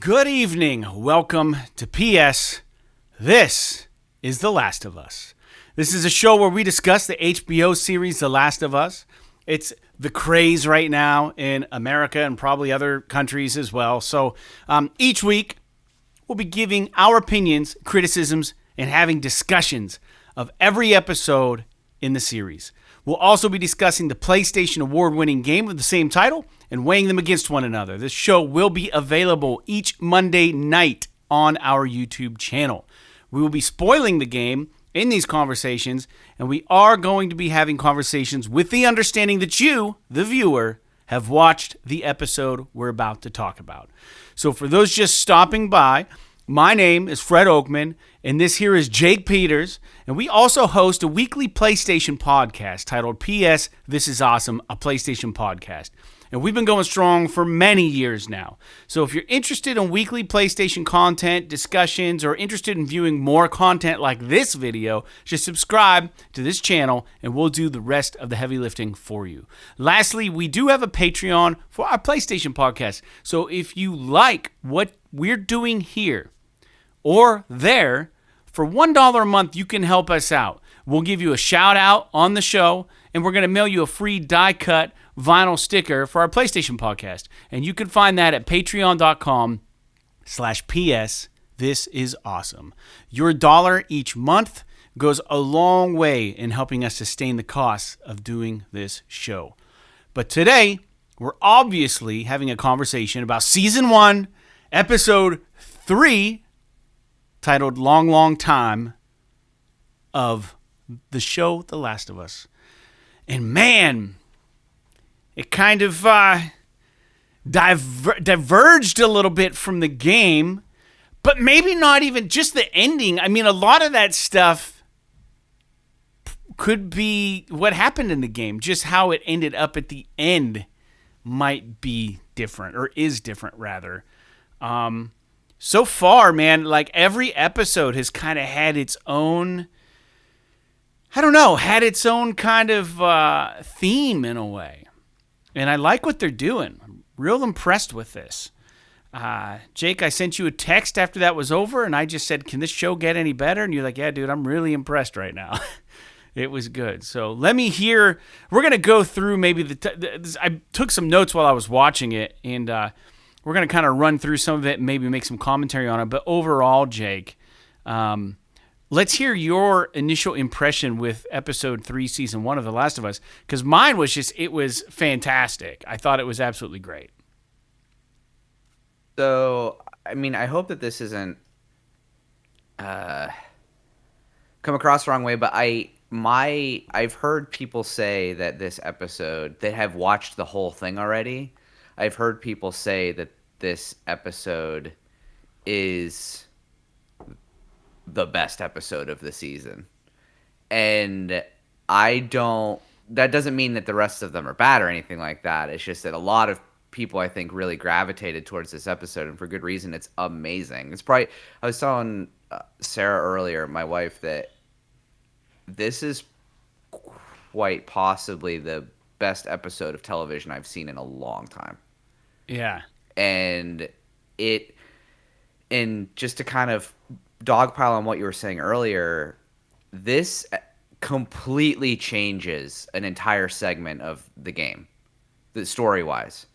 Good evening. Welcome to PS. This is The Last of Us. This is a show where we discuss the HBO series The Last of Us. It's the craze right now in America and probably other countries as well. So each week, we'll be giving our opinions, criticisms, and having discussions of every episode in the series. We'll also be discussing the PlayStation award-winning game of the same title and weighing them against one another. This show will be available each Monday night on our YouTube channel. We will be spoiling the game in these conversations, and we are going to be having conversations with the understanding that you, the viewer, have watched the episode we're about to talk about. So for those just stopping by, my name is Fred Oakman, and this here is Jake Peters, and we also host a weekly PlayStation podcast titled PS This Is Awesome, a PlayStation podcast. And we've been going strong for many years now. So if you're interested in weekly PlayStation content, discussions, or interested in viewing more content like this video, just subscribe to this channel and we'll do the rest of the heavy lifting for you. Lastly, we do have a Patreon for our PlayStation podcast. So if you like what we're doing here or there, for $1 a month, you can help us out. We'll give you a shout out on the show, and we're going to mail you a free die-cut vinyl sticker for our PlayStation podcast. And you can find that at patreon.com/PS. This is awesome. Your $1 each month goes a long way in helping us sustain the costs of doing this show. But today, we're obviously having a conversation about Season 1, Episode 3, titled Long, Long Time, of the show The Last of Us. And man, it kind of diverged a little bit from the game, but maybe not even just the ending. I mean, a lot of that stuff could be what happened in the game. Just how it ended up at the end might be different, or is different, rather. So far, man, like every episode has kind of had its own, had its own kind of theme in a way. And I like what they're doing. I'm real impressed with this. Jake, I sent you a text after that was over, and I just said, can this show get any better? And you're like, yeah, dude, I'm really impressed right now. It was good. So let me hear. We're going to go through maybe I took some notes while I was watching it, and we're going to kind of run through some of it and maybe make some commentary on it. But overall, Jake, let's hear your initial impression with Episode 3, Season 1 of The Last of Us, because mine was it was fantastic. I thought it was absolutely great. So, I mean, I hope that this isn't come across the wrong way, but I've heard people say that this episode, they have watched the whole thing already. I've heard people say that this episode is the best episode of the season. And that doesn't mean that the rest of them are bad or anything like that. It's just that a lot of people, I think, really gravitated towards this episode, and for good reason. It's amazing. I was telling Sarah earlier, my wife, that this is quite possibly the best episode of television I've seen in a long time. Yeah. And just to kind of dogpile on what you were saying earlier, this completely changes an entire segment of the game, story-wise.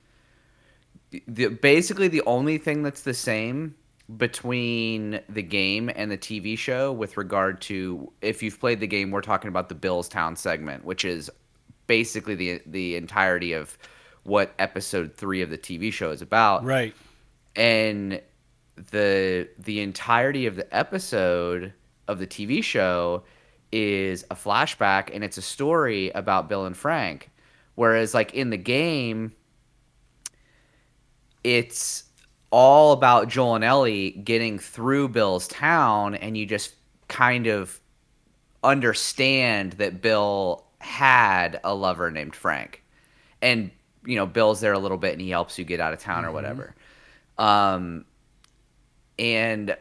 Basically, the only thing that's the same between the game and the TV show, with regard to, if you've played the game, we're talking about the Billstown segment, which is basically the entirety of what Episode 3 of the TV show is about. Right. And the entirety of the episode of the TV show is a flashback, and it's a story about Bill and Frank. Whereas, like, in the game, it's all about Joel and Ellie getting through Bill's town, and you just kind of understand that Bill had a lover named Frank. And, Bill's there a little bit, and he helps you get out of town or whatever. And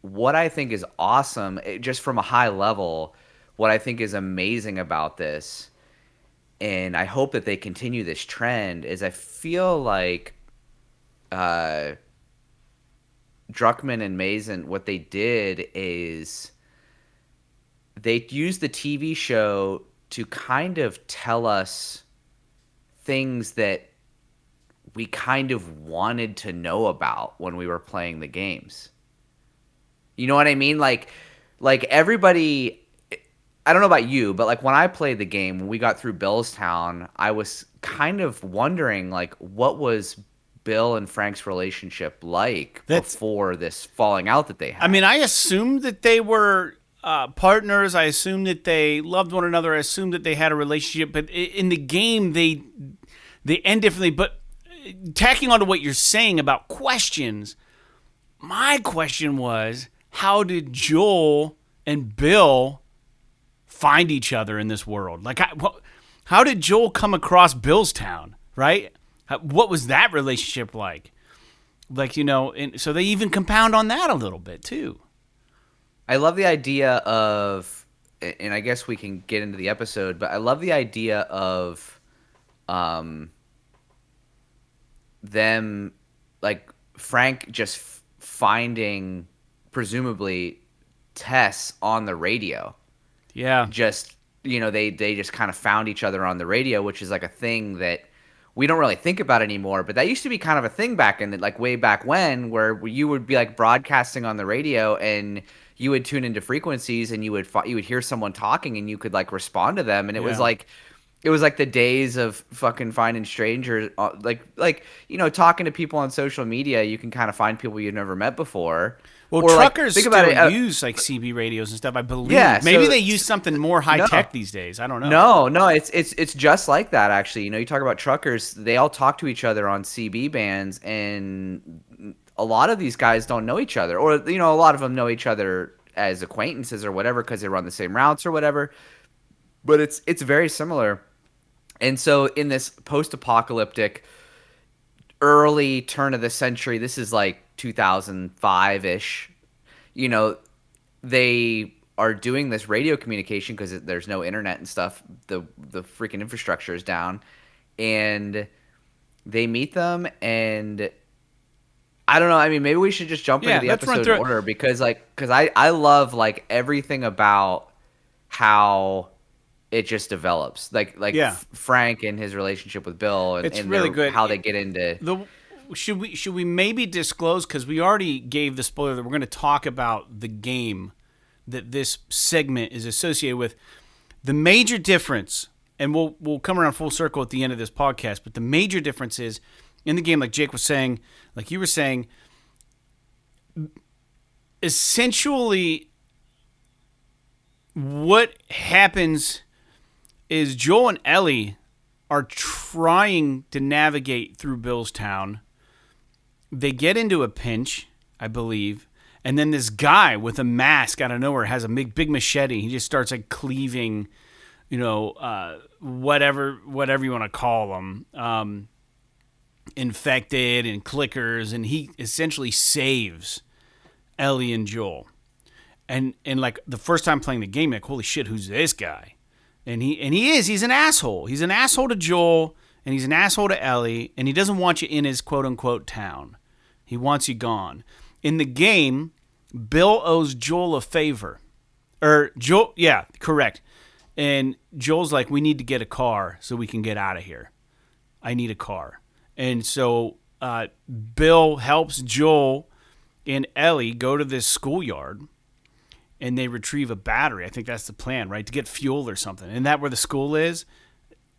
what I think is awesome, just from a high level, what I think is amazing about this, and I hope that they continue this trend, is I feel like Druckmann and Mason, what they did is they used the TV show to kind of tell us things that we kind of wanted to know about when we were playing the games. You know what I mean? Like everybody, I don't know about you, but like when I played the game, when we got through Billstown, I was kind of wondering like what was Bill and Frank's relationship like before this falling out that they had. I mean, I assumed that they were partners. I assumed that they loved one another. I assumed that they had a relationship. But in the game, they end differently. But tacking on to what you're saying about questions, my question was, how did Joel and Bill find each other in this world? Like, how did Joel come across Billstown, right? What was that relationship like? Like, you know, and so they even compound on that a little bit too. I love the idea of, and I guess we can get into the episode, but I love the idea of them, like Frank just finding, presumably, Tess on the radio. Yeah. Just, you know, they just kind of found each other on the radio, which is like a thing that we don't really think about anymore, but that used to be kind of a thing back in the, like way back when, where you would be like broadcasting on the radio and you would tune into frequencies and you would hear someone talking and you could like respond to them, and it was like the days of fucking finding strangers, like you know, talking to people on social media. You can kind of find people you've never met before. Well, or truckers like, still use like CB radios and stuff, I believe. Yeah, maybe they use something more high tech these days. I don't know. No, it's just like that actually. You know, you talk about truckers; they all talk to each other on CB bands, and a lot of these guys don't know each other, or you know, a lot of them know each other as acquaintances or whatever because they run the same routes or whatever. But it's very similar. And so in this post-apocalyptic early turn of the century, this is like 2005-ish, you know, they are doing this radio communication because there's no internet and stuff. The freaking infrastructure is down. And they meet them, and I don't know. I mean, maybe we should just jump into the episode in order because I love like everything about how it just develops, like Frank and his relationship with Bill, and, it's really good how they get into. Should we maybe disclose, because we already gave the spoiler that we're going to talk about the game that this segment is associated with. The major difference, and we'll come around full circle at the end of this podcast, but the major difference is in the game, like Jake was saying, like you were saying, essentially what happens is Joel and Ellie are trying to navigate through Billstown. They get into a pinch, I believe, and then this guy with a mask out of nowhere has a big machete. He just starts like cleaving, you know, whatever you want to call them, infected and clickers, and he essentially saves Ellie and Joel. And like the first time playing the game, like, holy shit, who's this guy? And he's an asshole. He's an asshole to Joel, and he's an asshole to Ellie, and he doesn't want you in his quote-unquote town. He wants you gone. In the game, Bill owes Joel a favor. Yeah, correct. And Joel's like, we need to get a car so we can get out of here. I need a car. And so Bill helps Joel and Ellie go to this schoolyard, and they retrieve a battery. I think that's the plan, right? To get fuel or something. Isn't that where the school is?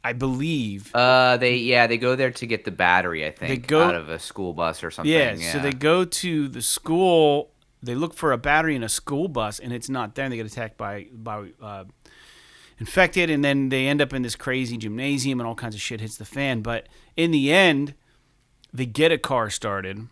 I believe. They go there to get the battery, I think, out of a school bus or something. Yeah, so they go to the school. They look for a battery in a school bus, and it's not there. And they get attacked by infected, and then they end up in this crazy gymnasium, and all kinds of shit hits the fan. But in the end, they get a car started,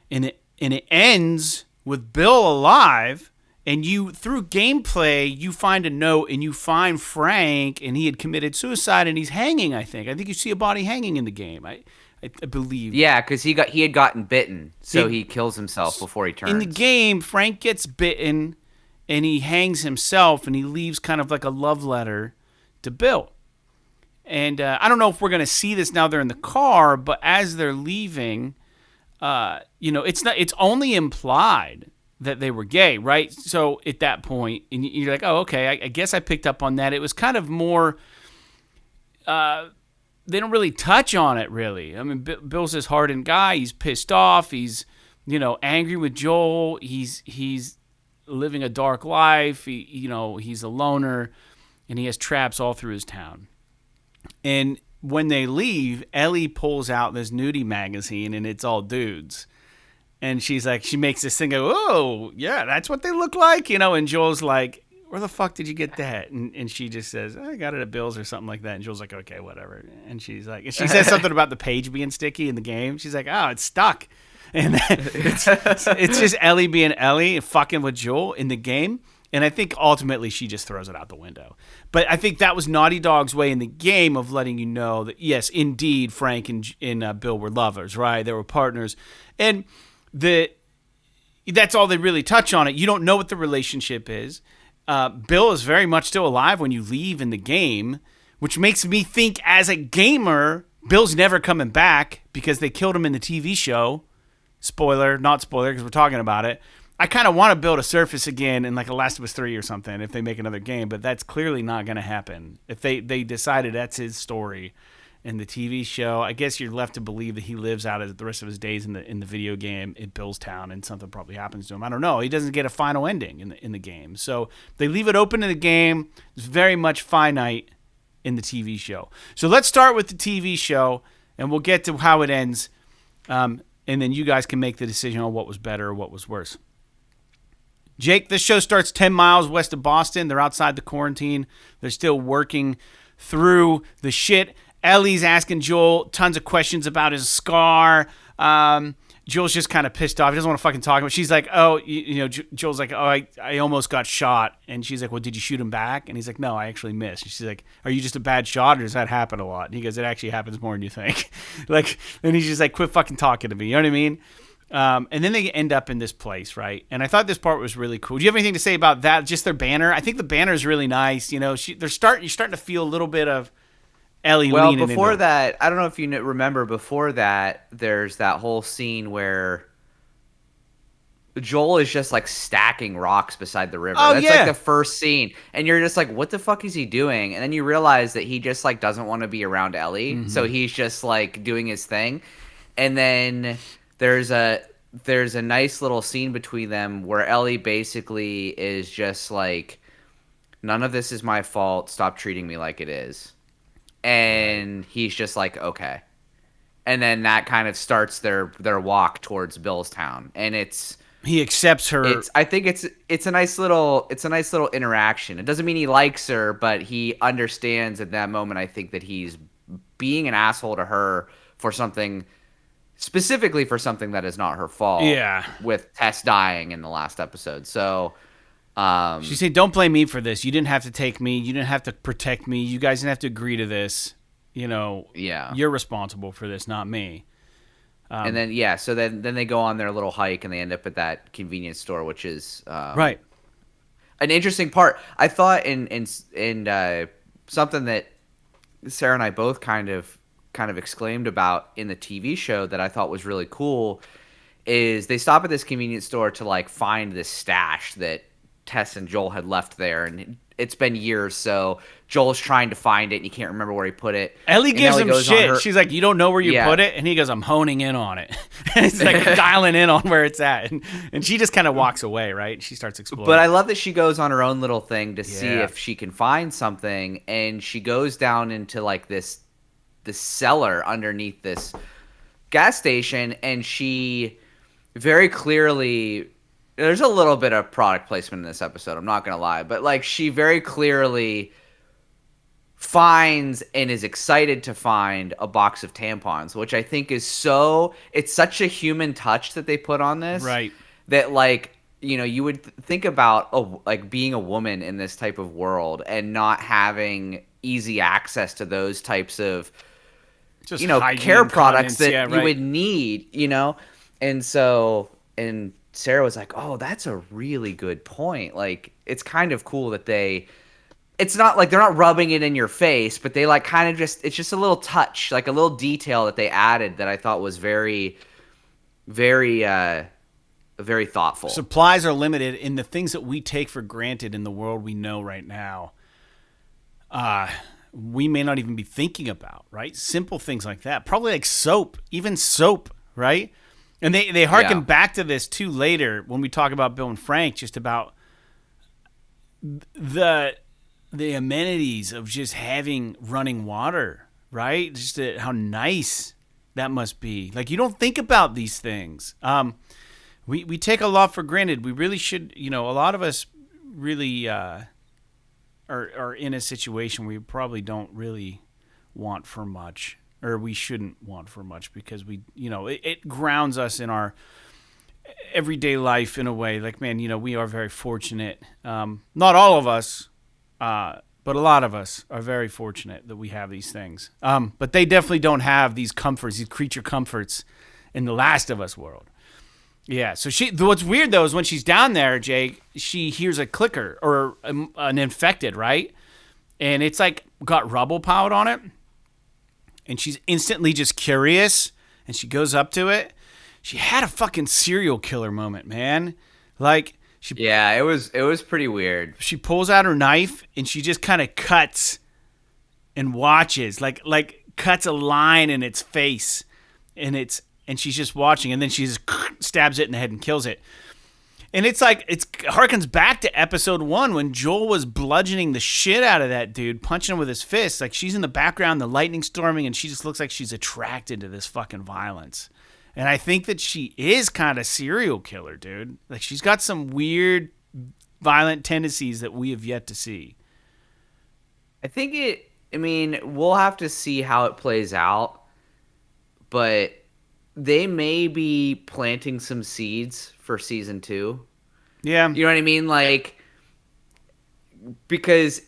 and it ends with Bill alive. And you, through gameplay, you find a note, and you find Frank, and he had committed suicide, and he's hanging, I think. I think you see a body hanging in the game, I believe. Yeah, because he had gotten bitten, so he kills himself before he turns. In the game, Frank gets bitten, and he hangs himself, and he leaves kind of like a love letter to Bill. And I don't know if we're going to see this now they're in the car, but as they're leaving, it's only implied that they were gay, right? So at that point, and you're like, oh, okay, I guess I picked up on that. It was kind of more, they don't really touch on it, really. I mean, Bill's this hardened guy. He's pissed off. He's, angry with Joel. He's living a dark life. He's a loner, and he has traps all through his town. And when they leave, Ellie pulls out this nudie magazine, and it's all dudes. And she makes this thing go, oh, yeah, that's what they look like, And Joel's like, where the fuck did you get that? And she just says, I got it at Bill's or something like that. And Joel's like, okay, whatever. And she says something about the page being sticky in the game. She's like, oh, it's stuck. And it's just Ellie being Ellie and fucking with Joel in the game. And I think ultimately she just throws it out the window. But I think that was Naughty Dog's way in the game of letting you know that, yes, indeed, Frank and Bill were lovers, right? They were partners. And that's all they really touch on it. You don't know what the relationship is. Bill is very much still alive when you leave in the game, which makes me think as a gamer, Bill's never coming back because they killed him in the TV show. Spoiler, not spoiler, because we're talking about it. I kind of want to build a surface again in like a Last of Us 3 or something if they make another game, but that's clearly not going to happen. If they decided that's his story in the TV show, I guess you're left to believe that he lives out the rest of his days in the video game in Bill's town and something probably happens to him. I don't know. He doesn't get a final ending in the game. So they leave it open in the game. It's very much finite in the TV show. So let's start with the TV show, and we'll get to how it ends, and then you guys can make the decision on what was better or what was worse. Jake, this show starts 10 miles west of Boston. They're outside the quarantine. They're still working through the shit. Ellie's asking Joel tons of questions about his scar. Joel's just kind of pissed off. He doesn't want to fucking talk about it. She's like, oh, Joel's like, oh, I almost got shot. And she's like, well, did you shoot him back? And he's like, no, I actually missed. And she's like, are you just a bad shot or does that happen a lot? And he goes, it actually happens more than you think. And he's just like, quit fucking talking to me. You know what I mean? And then they end up in this place, right? And I thought this part was really cool. Do you have anything to say about that? Just their banner? I think the banner is really nice. You're starting to feel a little bit of Ellie leaning into it. Well, before that, I don't know if you remember, before that, there's that whole scene where Joel is just like stacking rocks beside the river. Oh, That's yeah. like the first scene. And you're just like, what the fuck is he doing? And then you realize that he just like doesn't want to be around Ellie. Mm-hmm. So he's just like doing his thing. And then there's a nice little scene between them where Ellie basically is just like, none of this is my fault. Stop treating me like it is. And he's just like, okay. And then that kind of starts their walk towards Bill's town. And he accepts her. I think it's a nice little interaction. It doesn't mean he likes her, but he understands at that moment, I think, that he's being an asshole to her for something, specifically for something that is not her fault. Yeah. With Tess dying in the last episode. So she said, don't blame me for this. You didn't have to take me. You didn't have to protect me. You guys didn't have to agree to this. Yeah. You're responsible for this, not me. And then, yeah, so then they go on their little hike and they end up at that convenience store, which is right. An interesting part. I thought in something that Sarah and I both kind of exclaimed about in the TV show that I thought was really cool is they stop at this convenience store to like find this stash that Tess and Joel had left there, and it's been years, so Joel's trying to find it and he can't remember where he put it. Ellie gives him shit. She's like, you don't know where you put it? And he goes, I'm honing in on it. And it's like dialing in on where it's at. And she just kind of walks away, right? She starts exploring. But I love that she goes on her own little thing to see if she can find something, and she goes down into like this cellar underneath this gas station, and she very clearly, there's a little bit of product placement in this episode, I'm not gonna lie, but like she very clearly finds and is excited to find a box of tampons, which I think is it's such a human touch that they put on this, right? That like, you would think about like being a woman in this type of world and not having easy access to those types of just care products that you would need, and Sarah was like, oh, that's a really good point. Like, it's kind of cool that it's not like they're not rubbing it in your face, but they like kind of it's just a little touch, like a little detail that they added that I thought was very, very very thoughtful. Supplies are limited, and the things that we take for granted in the world we know right now, we may not even be thinking about, right? Simple things like that. Probably like soap, even soap, right? And they harken back to this too later when we talk about Bill and Frank, just about the amenities of just having running water, right? Just how nice that must be. Like, you don't think about these things. We take a lot for granted. We really should, a lot of us really are in a situation where we probably don't really want for much, or we shouldn't want for much, because it grounds us in our everyday life in a way. Like, man, we are very fortunate. Not all of us, but a lot of us are very fortunate that we have these things. But they definitely don't have these comforts, these creature comforts in the Last of Us world. Yeah, so what's weird, though, is when she's down there, Jake, she hears a clicker or an infected, right? And it's like got rubble piled on it. And she's instantly just curious, and she goes up to it. She had a fucking serial killer moment, man. Like, it was pretty weird. She pulls out her knife, and she just kind of cuts and watches, like cuts a line in its face, and she's just watching, and then she just stabs it in the head and kills it. And it's like, it harkens back to episode 1 when Joel was bludgeoning the shit out of that dude, punching him with his fist. Like, she's in the background, the lightning storming, and she just looks like she's attracted to this fucking violence. And I think that she is kind of serial killer, dude. Like, she's got some weird, violent tendencies that we have yet to see. We'll have to see how it plays out, but they may be planting some seeds for season 2. Yeah. You know what I mean? Like, because,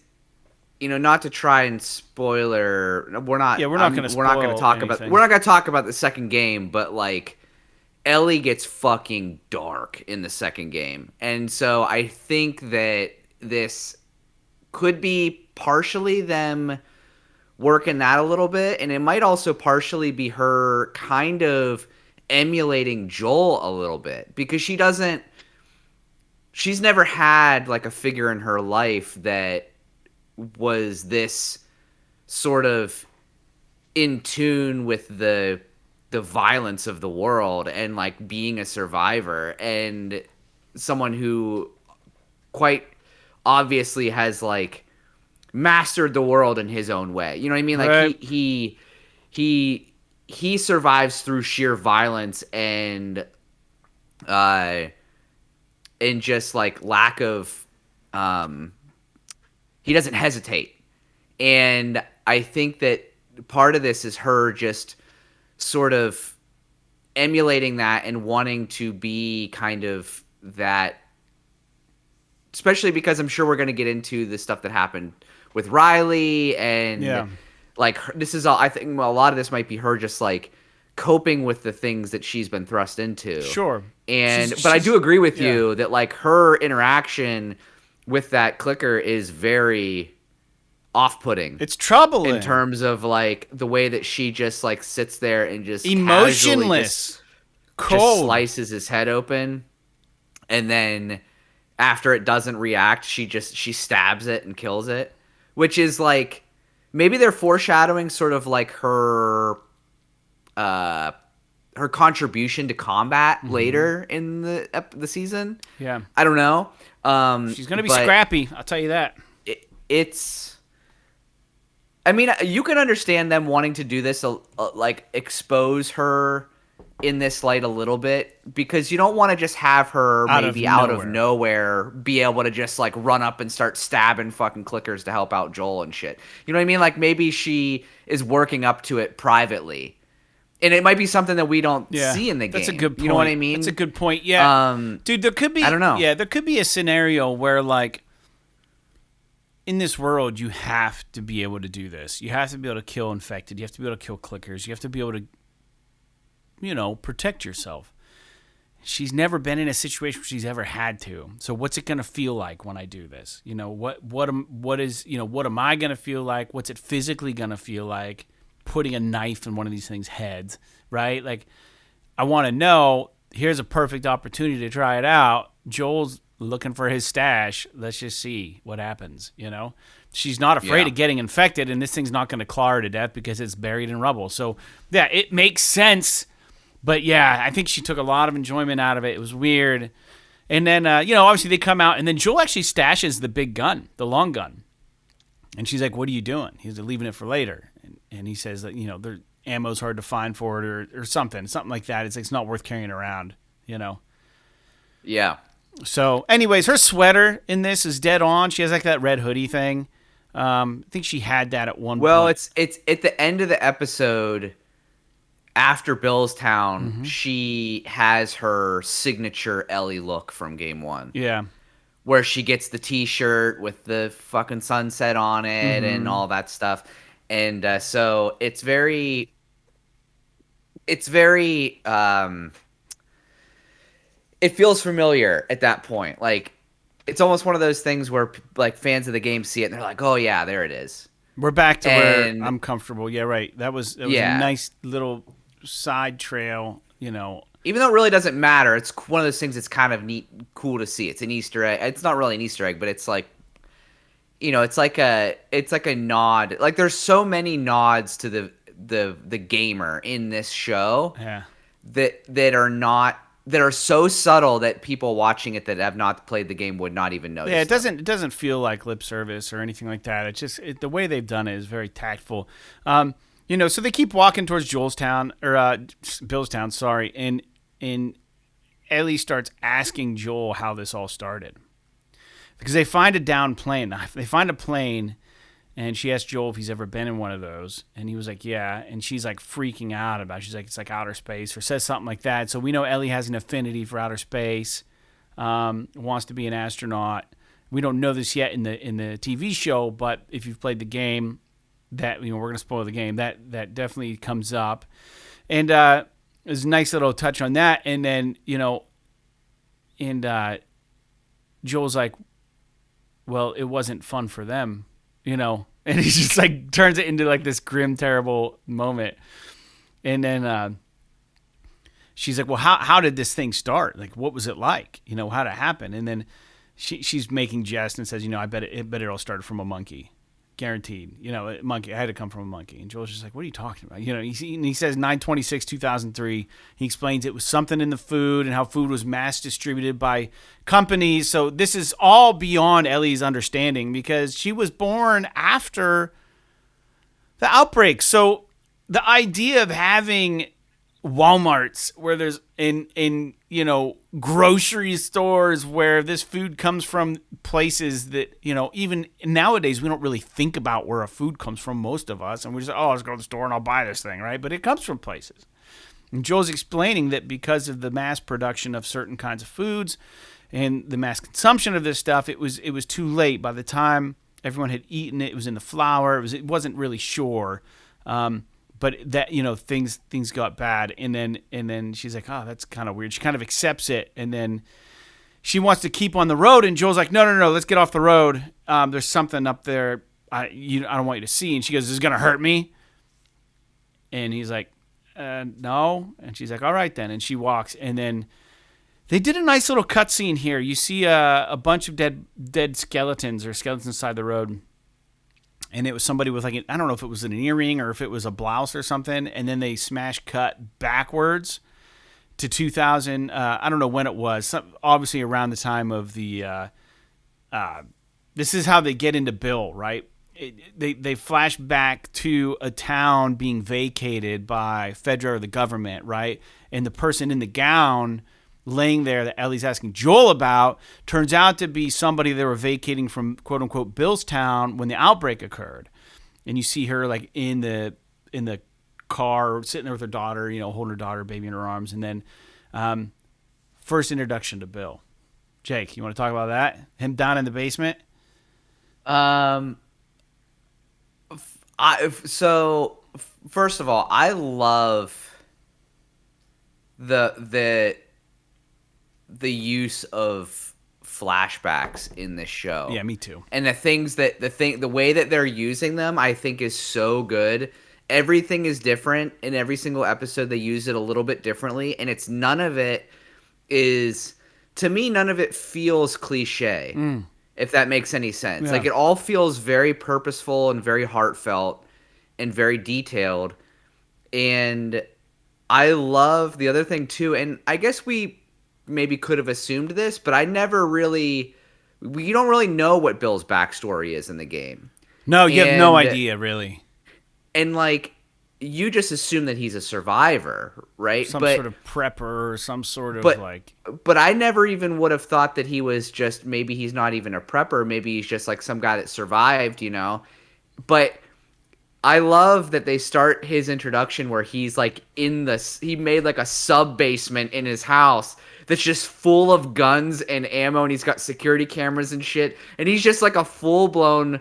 not to try and spoiler, we're not going to talk about the second game, but like, Ellie gets fucking dark in the second game. And so I think that this could be partially them working that a little bit, and it might also partially be her kind of emulating Joel a little bit, because she's never had like a figure in her life that was this sort of in tune with the violence of the world and like being a survivor, and someone who quite obviously has like mastered the world in his own way. You know what I mean? Like, right. He survives through sheer violence and just like lack of he doesn't hesitate. And I think that part of this is her just sort of emulating that and wanting to be kind of that, especially because I'm sure we're going to get into the stuff that happened with Riley, and like, this is all, I think a lot of this might be her just like coping with the things that she's been thrust into. Sure. But I do agree with you that like her interaction with that clicker is very off-putting. It's troubling in terms of like the way that she just like sits there and just emotionless, cold, just slices his head open, and then after it doesn't react, she stabs it and kills it, which is like, maybe they're foreshadowing sort of like her contribution to combat later in the season. Yeah, I don't know. She's gonna be scrappy, I'll tell you that. You can understand them wanting to do this, like expose her in this light a little bit, because you don't want to just have her out of nowhere be able to just like run up and start stabbing fucking clickers to help out Joel and shit. You know what I mean? Like, maybe she is working up to it privately, and it might be something that we don't see in the game. That's a good point. You know what I mean? That's a good point. Yeah. Dude, there could be, I don't know. Yeah, there could be a scenario where like, in this world, you have to be able to do this. You have to be able to kill infected. You have to be able to kill clickers. You have to be able to, protect yourself. She's never been in a situation where she's ever had to. So what's it going to feel like when I do this? What am I going to feel like? What's it physically going to feel like putting a knife in one of these things' heads, right? Like, I want to know. Here's a perfect opportunity to try it out. Joel's looking for his stash. Let's just see what happens. She's not afraid Yeah. of getting infected, and this thing's not going to claw her to death because it's buried in rubble. So yeah, it makes sense. But yeah, I think she took a lot of enjoyment out of it. It was weird. And then, obviously they come out, and then Joel actually stashes the big gun, the long gun. And she's like, "What are you doing?" He's leaving it for later. And he says that, their ammo's hard to find for it or something like that. It's not worth carrying around, Yeah. So, anyways, her sweater in this is dead on. She has like that red hoodie thing. I think she had that at one point. Well, it's at the end of the episode after Billstown, she has her signature Ellie look from game 1. Yeah. Where she gets the T-shirt with the fucking sunset on it and all that stuff. And so it's very it feels familiar at that point. Like, it's almost one of those things where like fans of the game see it and they're like, "Oh yeah, there it is." We're back to where I'm comfortable. Yeah, right. That was a Yeah. nice little side trail, Even though it really doesn't matter, it's one of those things that's kind of cool to see. It's an Easter egg. It's not really an Easter egg, but it's like, it's like a nod. Like, there's so many nods to the gamer in this show. Yeah. that are so subtle that people watching it that have not played the game would not even notice. Yeah, it doesn't feel like lip service or anything like that. It's just the way they've done it is very tactful. So they keep walking towards Billstown, sorry, and Ellie starts asking Joel how this all started. Because they find a downed plane. They find a plane, and she asks Joel if he's ever been in one of those. And he was like, yeah. And she's like freaking out about it. She's like, it's like outer space, or says something like that. So we know Ellie has an affinity for outer space, wants to be an astronaut. We don't know this yet in the TV show, but if you've played the game, that we're going to spoil the game. That definitely comes up. And there's a nice little touch on that. And then, Joel's like, well, it wasn't fun for them, and he just like turns it into like this grim, terrible moment. And then she's like, well, how did this thing start? Like, what was it like? How'd it happen? And then she's making jest and says, I bet it all started from a monkey. Guaranteed. A monkey. I had to come from a monkey. And Joel's just like, what are you talking about? He says 9/26/2003. He explains it was something in the food and how food was mass distributed by companies. So this is all beyond Ellie's understanding because she was born after the outbreak. So the idea of having Walmarts where there's in grocery stores where this food comes from places that even nowadays we don't really think about where a food comes from, most of us, and we just let's go to the store and I'll buy this thing, right? But it comes from places. And Joel's explaining that because of the mass production of certain kinds of foods and the mass consumption of this stuff, it was too late. By the time everyone had eaten it, it was in the flour. It wasn't really sure. But that things got bad, and then she's like, oh, that's kind of weird. She kind of accepts it, and then she wants to keep on the road, and Joel's like, no, let's get off the road. There's something up there I don't want you to see. And she goes, this is gonna hurt me. And he's like, no. And she's like, all right then. And she walks, and then they did a nice little cutscene here. You see a bunch of dead skeletons inside the road. And it was somebody with like, I don't know if it was an earring or if it was a blouse or something. And then they smash cut backwards to 2000. I don't know when it was. Obviously around the time of the, this is how they get into Bill, right? They flash back to a town being vacated by Fedra or the government, right? And the person in the gown laying there that Ellie's asking Joel about turns out to be somebody they were vacating from, quote unquote, Billstown when the outbreak occurred. And you see her like in the car sitting there with her daughter, holding her daughter, baby in her arms. And then first introduction to Bill. Jake, you want to talk about that? Him down in the basement? So first of all, I love the use of flashbacks in this show. Yeah, me too. And the way that they're using them, I think is so good. everything is different in every single episode. They use it a little bit differently, and it's none of it is, to me, none of it feels cliche, if that makes any sense. Yeah. Like, it all feels very purposeful and very heartfelt and very detailed. And I love the other thing too, and I guess we maybe could have assumed this, but I never really, you don't really know what Bill's backstory is in the game. No, you have no And- idea, really. And like, you just assume that he's a survivor, right? Some but sort of prepper or some sort of but- like. but I never even would have thought that he was just, maybe he's not even a prepper, maybe he's just like some guy that survived, you know. But I love that they start his introduction where he's like he made like a sub basement in his house that's just full of guns and ammo, and he's got security cameras and shit, and he's just like a full blown,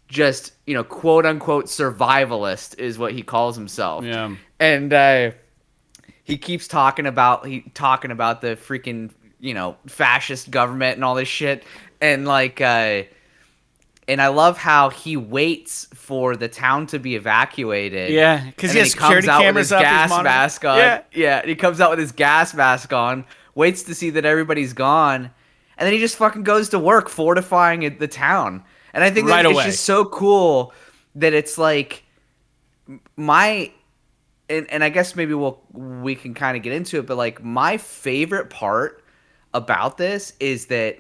just, you know, quote unquote survivalist is what he calls himself. Yeah. And he keeps talking about the freaking, you know, fascist government and all this shit, and like and I love how he waits for the town to be evacuated. Yeah, because and he then has security comes out with cameras his up. gas his monitor. mask on. Yeah. Yeah, and he comes out with his gas mask on, waits to see that everybody's gone, and then he just fucking goes to work fortifying the town. And I think Right that away. it's just so cool that it's like and I guess maybe we can kind of get into it, but like, my favorite part about this is that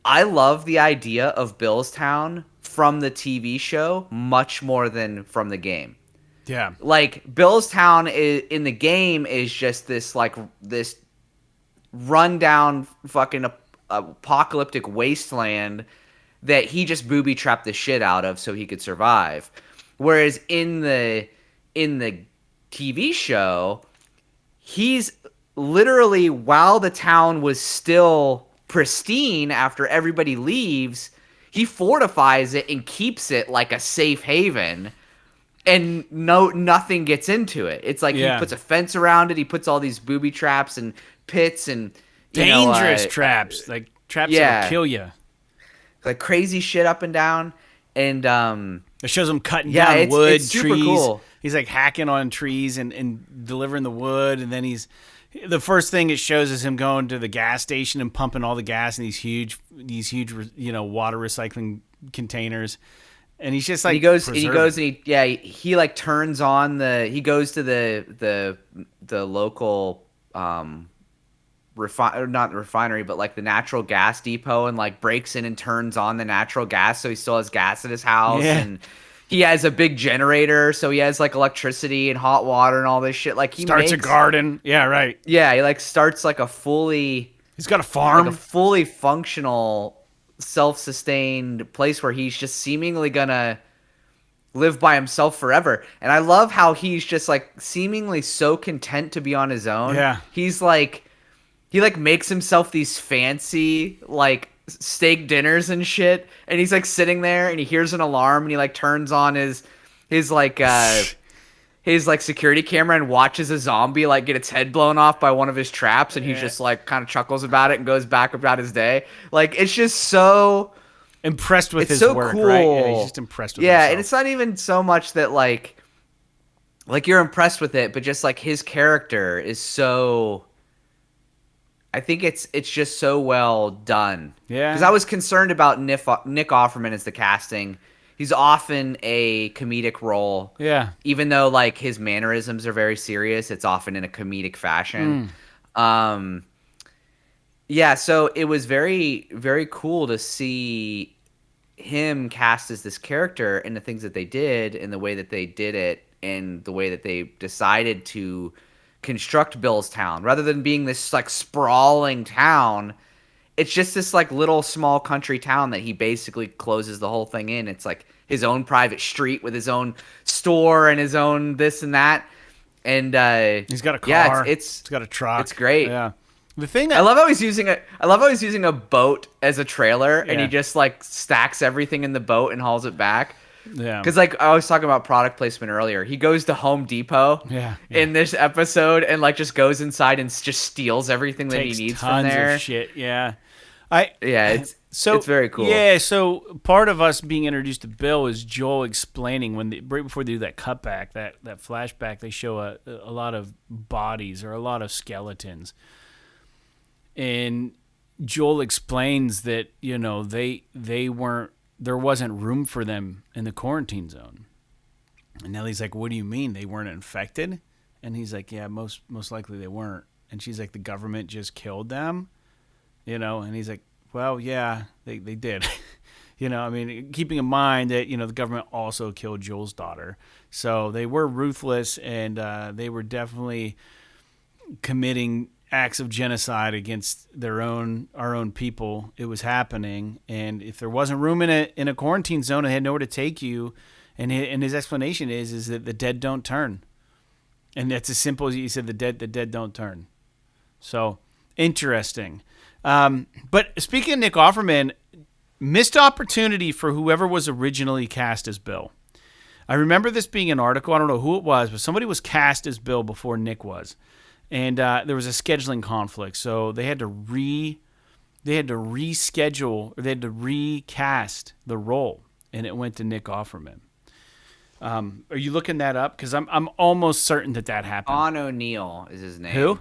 I love the idea of Billstown from the TV show much more than from the game. Yeah. Like, Billstown in the game is just this like this rundown fucking apocalyptic wasteland that he just booby trapped the shit out of so he could survive. Whereas in the TV show, he's literally, while the town was still pristine after everybody leaves, he fortifies it and keeps it like a safe haven, and nothing gets into it. It's like, Yeah. he puts a fence around it, he puts all these booby traps and pits and Dangerous traps. Like traps that yeah. will kill you. like crazy shit up and down. And It shows him cutting Yeah, down it's- wood, it's super trees. cool. He's like hacking on trees and delivering the wood, and then the first thing it shows is him going to the gas station and pumping all the gas in these huge, you know, water recycling containers. And he's just like, he goes preserving. and he like turns on he goes to the local not the refinery, but like the natural gas depot, and like breaks in and turns on the natural gas, so he still has gas at his house. Yeah. And he has a big generator, so he has like electricity and hot water and all this shit. Like, he Starts a makes, garden. Yeah, right. yeah, he like starts like a fully He's got a farm. like a fully functional, self-sustained place where he's just seemingly gonna live by himself forever. And I love how he's just like seemingly so content to be on his own. Yeah. He's like, he like makes himself these fancy like steak dinners and shit, and he's like sitting there and he hears an alarm and he like turns on his like his like security camera and watches a zombie like get its head blown off by one of his traps, and he just like kind of chuckles about it and goes back about his day. Like, it's just so Impressed with it's his so work, cool. right? Yeah, he's just impressed with yeah, himself. and it's not even so much that like you're impressed with it, but just like his character is so, I think it's just so well done. Yeah. Because I was concerned about Nick Offerman as the casting. He's often a comedic role. Yeah. Even though like his mannerisms are very serious, it's often in a comedic fashion. Yeah, so it was very, very cool to see him cast as this character, and the things that they did and the way that they did it and the way that they decided to construct Billstown. Rather than being this like sprawling town, it's just this like little small country town that he basically closes the whole thing in. It's like his own private street with his own store and his own this and that. And He's got a car. Yeah, He's got a truck. it's great. Yeah. The thing I that love how he's using a boat as a trailer, and Yeah. he just like stacks everything in the boat and hauls it back. yeah. Because like I was talking about product placement earlier, he goes to Home Depot Yeah, in this episode and like just goes inside and just steals everything that he takes needs tons from there. of shit. Yeah. Yeah, it's very cool. Yeah, so part of us being introduced to Bill is Joel explaining right before they do that cutback, that flashback, they show a lot of bodies or a lot of skeletons, and Joel explains that they weren't, there wasn't room for them in the quarantine zone. And Nellie's like, "What do you mean they weren't infected?" And he's like, "Yeah, most likely they weren't." And she's like, "The government just killed them." And he's like, "Well, yeah, they did." I mean, keeping in mind that, the government also killed Joel's daughter. So they were ruthless, and they were definitely committing acts of genocide against our own people. It was happening. And if there wasn't room in a quarantine zone, they had nowhere to take you. And his explanation is that the dead don't turn. And that's as simple as he said, the dead don't turn. So interesting. But speaking of Nick Offerman, missed opportunity for whoever was originally cast as Bill. I remember this being an article. I don't know who it was, but somebody was cast as Bill before Nick was, and there was a scheduling conflict. So they had to reschedule, or they had to recast the role, and it went to Nick Offerman. Are you looking that up? Because I'm almost certain that happened. Con O'Neill is his name. Who?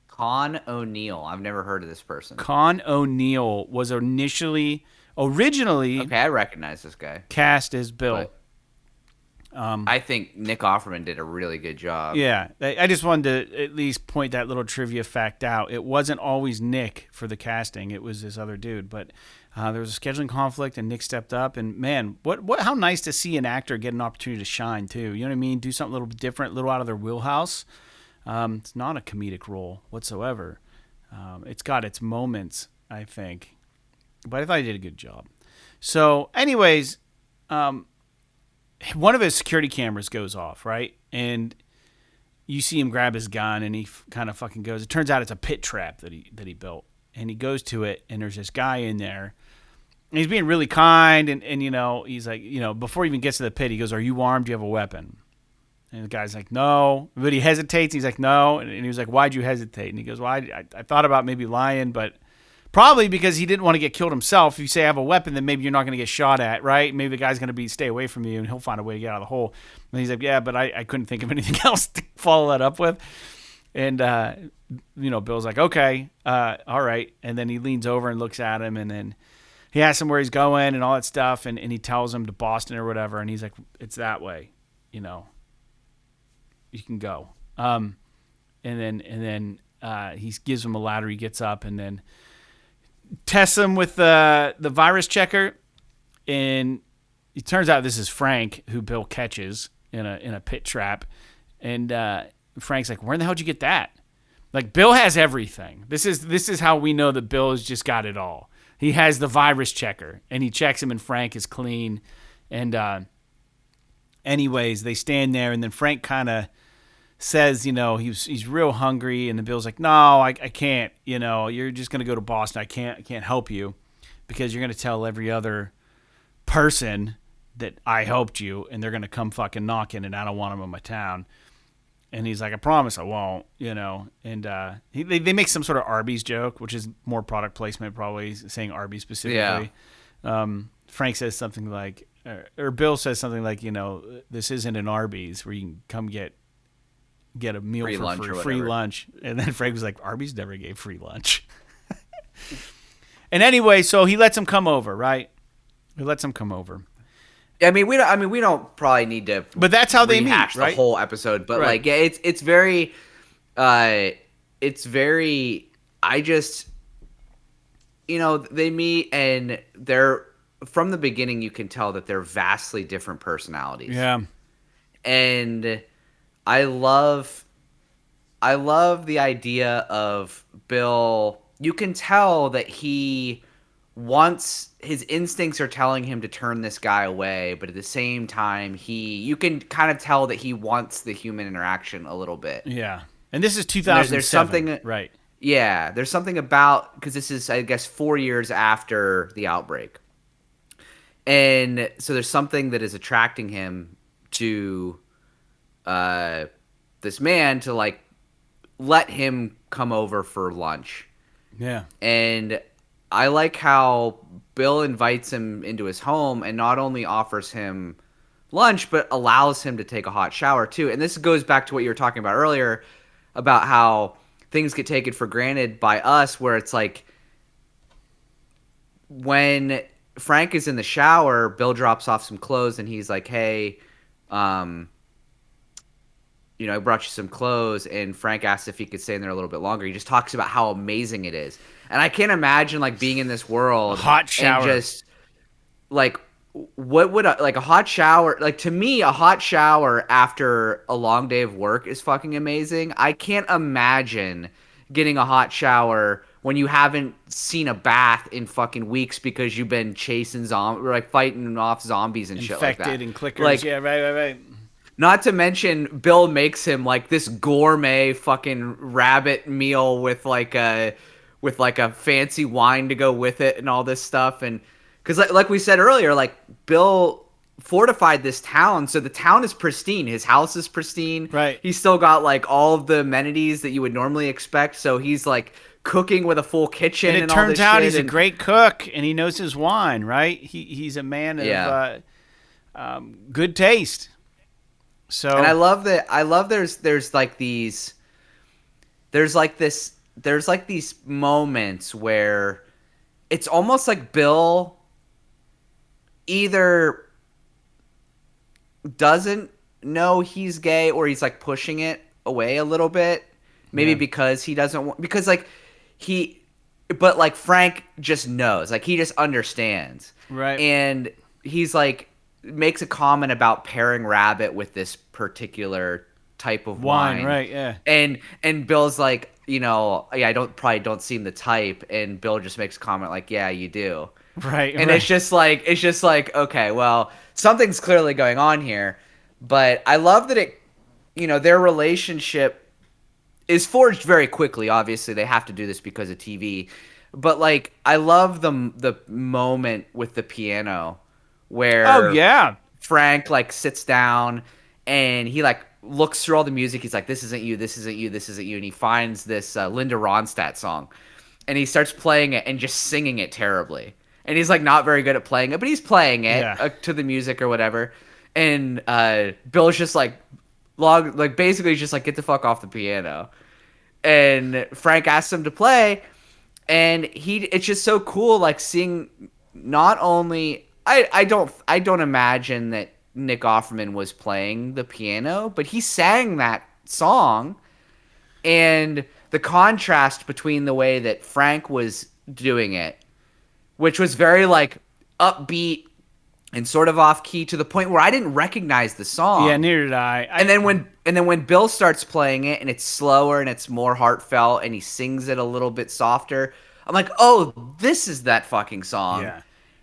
Con O'Neill. I've never heard of this person. Con O'Neill was originally okay, I recognize this guy, cast as Bill. I think Nick Offerman did a really good job. Yeah, I just wanted to at least point that little trivia fact out. It wasn't always Nick for the casting; it was this other dude. But there was a scheduling conflict, and Nick stepped up. And man, how nice to see an actor get an opportunity to shine too. You know what I mean? Do something a little bit different, a little out of their wheelhouse. It's not a comedic role whatsoever. It's got its moments, I think, but I thought he did a good job. So, anyways, one of his security cameras goes off, right? And you see him grab his gun, and he kind of fucking goes. It turns out it's a pit trap that he built, and he goes to it, and there's this guy in there. And he's being really kind, and he's like, before he even gets to the pit, he goes, "Are you armed? Do you have a weapon?" And the guy's like, "No," but he hesitates. He's like, "No," and he was like, "Why'd you hesitate?" And he goes, "Well, I thought about maybe lying, but probably because he didn't want to get killed himself. If you say I have a weapon, then maybe you're not going to get shot at, right? Maybe the guy's going to stay away from you, and he'll find a way to get out of the hole." And he's like, "Yeah, but I couldn't think of anything else to follow that up with." And Bill's like, "Okay, all right." And then he leans over and looks at him, and then he asks him where he's going and all that stuff, and he tells him to Boston or whatever, and he's like, "It's that way, you can go." And then he gives him a ladder. He gets up and then tests him with the virus checker, and it turns out this is Frank, who Bill catches in a pit trap. And Frank's like, "Where the hell did you get that?" Like, Bill has everything. This is how we know that Bill has just got it all. He has the virus checker, and he checks him, and Frank is clean. And anyways, they stand there, and then Frank kind of says, he's real hungry, and the Bill's like, "No, I can't. You're just gonna go to Boston. I can't help you because you're gonna tell every other person that I helped you, and they're gonna come fucking knocking, and I don't want them in my town." And he's like, "I promise I won't." And they make some sort of Arby's joke, which is more product placement, probably saying Arby's specifically. Yeah. Frank says something like, or Bill says something like, "This isn't an Arby's where you can come get a meal free for lunch free lunch." And then Frank was like, "Arby's never gave free lunch." And anyway, so he lets him come over, right? He lets him come over. I mean, we don't probably need to. But that's how they meet, right? The whole episode, but right. It's very. I just, they meet, and they're from the beginning. You can tell that they're vastly different personalities. Yeah. And I love the idea of Bill. You can tell that he wants, his instincts are telling him to turn this guy away, but at the same time, you can kind of tell that he wants the human interaction a little bit. Yeah. And this is 2007. There's something, right? Yeah, there's something about, because this is, I guess, 4 years after the outbreak, and so there's something that is attracting him to this man to let him come over for lunch. Yeah. And I like how Bill invites him into his home and not only offers him lunch, but allows him to take a hot shower too. And this goes back to what you were talking about earlier about how things get taken for granted by us, where it's like when Frank is in the shower, Bill drops off some clothes and he's like, "Hey, um, I brought you some clothes." And Frank asks if he could stay in there a little bit longer. He just talks about how amazing it is. And I can't imagine like being in this world, A hot shower. and just like what would like a hot shower, like to me a hot shower after a long day of work is fucking amazing. I can't imagine getting a hot shower when you haven't seen a bath in fucking weeks because you've been chasing or like fighting off zombies and shit like that. Infected and clickers. Like, yeah, right. not to mention Bill makes him like this gourmet fucking rabbit meal with like a fancy wine to go with it and all this stuff. And because like we said earlier, like Bill fortified this town, so the town is pristine. His house is pristine. Right. He's still got like all of the amenities that you would normally expect. So he's like cooking with a full kitchen. And it all this turns out shit, he's a and great cook and he knows his wine, right? He's a man of Yeah. good taste. So And I love that. I love there's like these there's like these moments where it's almost like Bill either doesn't know he's gay or he's like pushing it away a little bit, maybe Yeah. because he doesn't want, because like but like Frank just knows, like he just understands, Right. and he's like makes a comment about pairing rabbit with this particular type of wine. right, yeah. And Bill's like, yeah, I don't seem the type, and Bill just makes a comment like, yeah, you do. Right. And right. it's just like, okay, well, something's clearly going on here. But I love that their relationship is forged very quickly. Obviously, they have to do this because of TV. But like, I love the moment with the piano where Oh yeah. Frank like sits down and he like looks through all the music. He's like, this isn't you, this isn't you, this isn't you. And he finds this Linda Ronstadt song and he starts playing it and just singing it terribly. And he's like not very good at playing it, but he's playing it Yeah. to the music or whatever. And Bill's just like basically just like, get the fuck off the piano. And Frank asks him to play, and it's just so cool like seeing not only I don't imagine that Nick Offerman was playing the piano, but he sang that song, and the contrast between the way that Frank was doing it, which was very like upbeat and sort of off key to the point where I didn't recognize the song. Yeah, neither did I. And then when Bill starts playing it and it's slower and it's more heartfelt and he sings it a little bit softer, I'm like, oh, this is that fucking song. Yeah.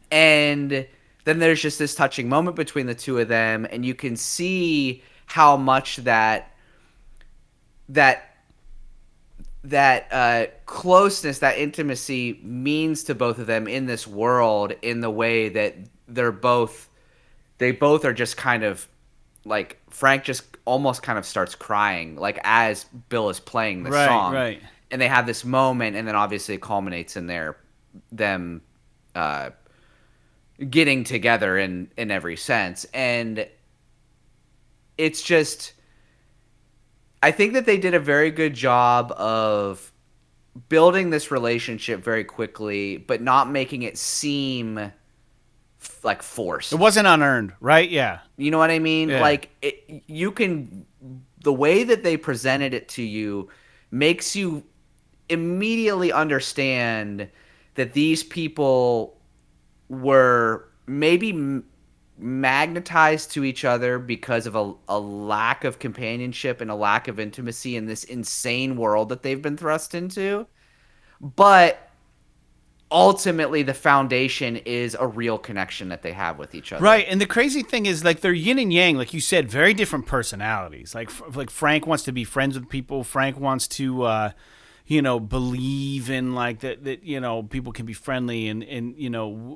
And then there's just this touching moment between the two of them, and you can see how much that closeness, that intimacy means to both of them in this world, in the way that they both are just kind of like, Frank just almost kind of starts crying like as Bill is playing the Right, song. right. And they have this moment, and then obviously it culminates in them getting together in every sense. And it's just, I think that they did a very good job of building this relationship very quickly, but not making it seem like forced. It wasn't unearned, right? Yeah. You know what I mean? Yeah. Like the way that they presented it to you makes you immediately understand that these people were maybe magnetized to each other because of a lack of companionship and a lack of intimacy in this insane world that they've been thrust into. But ultimately, the foundation is a real connection that they have with each other. Right, and the crazy thing is, like, they're yin and yang, like you said, very different personalities. Like Frank wants to be friends with people. Frank wants to, believe in like that people can be friendly and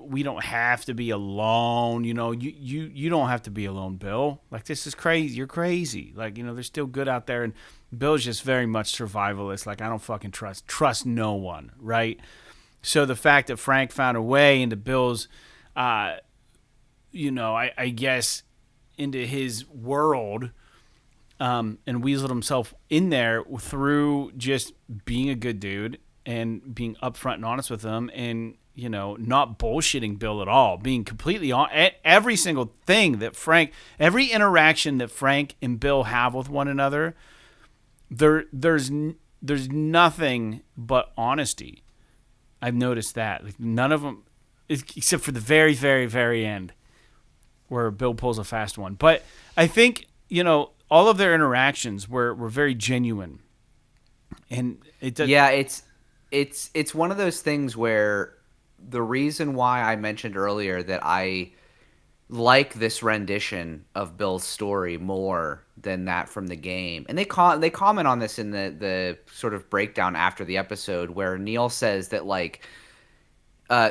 we don't have to be alone. You don't have to be alone, Bill. Like, this is crazy. You're crazy. Like, there's still good out there, and Bill's just very much survivalist. Like, I don't fucking trust no one, right? So the fact that Frank found a way into Bill's, I guess, into his world, and weaseled himself in there through just being a good dude and being upfront and honest with him, and not bullshitting Bill at all, being completely on every single thing that every interaction that Frank and Bill have with one another. There's nothing but honesty. I've noticed that. Like, none of them, except for the very, very, very end, where Bill pulls a fast one. But I think all of their interactions were very genuine, and it does. Yeah, it's one of those things where the reason why I mentioned earlier that I like this rendition of Bill's story more than that from the game, and they comment on this in the sort of breakdown after the episode, where Neil says that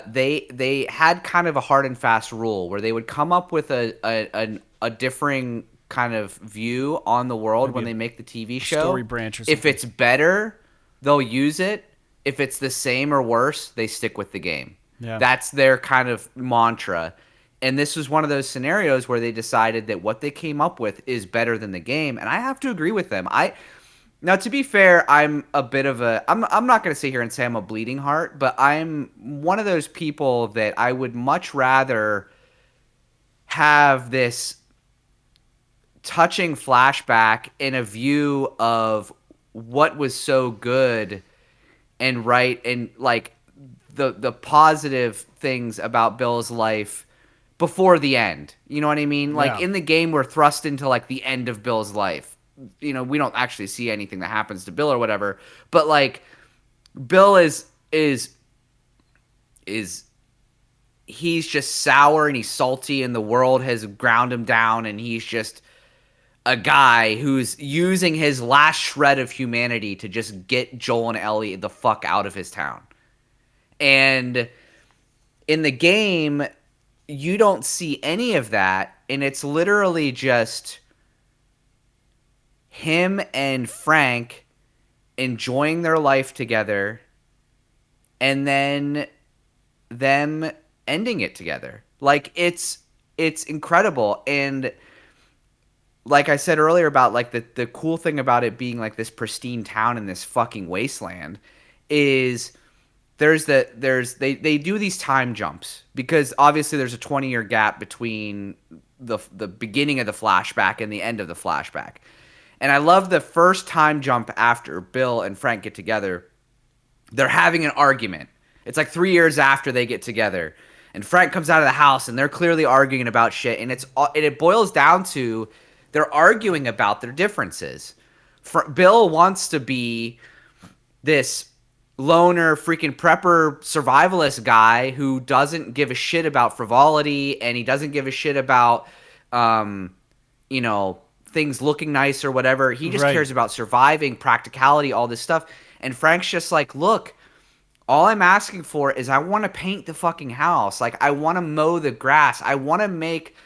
they had kind of a hard and fast rule where they would come up with a differing kind of view on the world when they make the TV show. Story branch or something. If it's better, they'll use it. If it's the same or worse, they stick with the game. Yeah. That's their kind of mantra. And this was one of those scenarios where they decided that what they came up with is better than the game. And I have to agree with them. Now, to be fair, I'm a bit of I'm not going to sit here and say I'm a bleeding heart, but I'm one of those people that I would much rather have this touching flashback in a view of what was so good and right, and like the positive things about Bill's life before the end. You know what I mean? Like, in the game, we're thrust into like the end of Bill's life. We don't actually see anything that happens to Bill or whatever, but like Bill is he's just sour and he's salty, and the world has ground him down, and he's just a guy who's using his last shred of humanity to just get Joel and Ellie the fuck out of his town. And in the game, you don't see any of that, and it's literally just him and Frank enjoying their life together, and then them ending it together. Like, it's incredible. And like I said earlier about like the cool thing about it being like this pristine town in this fucking wasteland is they do these time jumps, because obviously there's a 20-year gap between the beginning of the flashback and the end of the flashback. And I love the first time jump after Bill and Frank get together. They're having an argument. It's like 3 years after they get together, and Frank comes out of the house, and they're clearly arguing about shit. And it boils down to they're arguing about their differences. Bill wants to be this loner, freaking prepper, survivalist guy who doesn't give a shit about frivolity, and he doesn't give a shit about, things looking nice or whatever. He just cares about surviving, practicality, all this stuff. And Frank's just like, look, all I'm asking for is I want to paint the fucking house. Like, I want to mow the grass. I want to make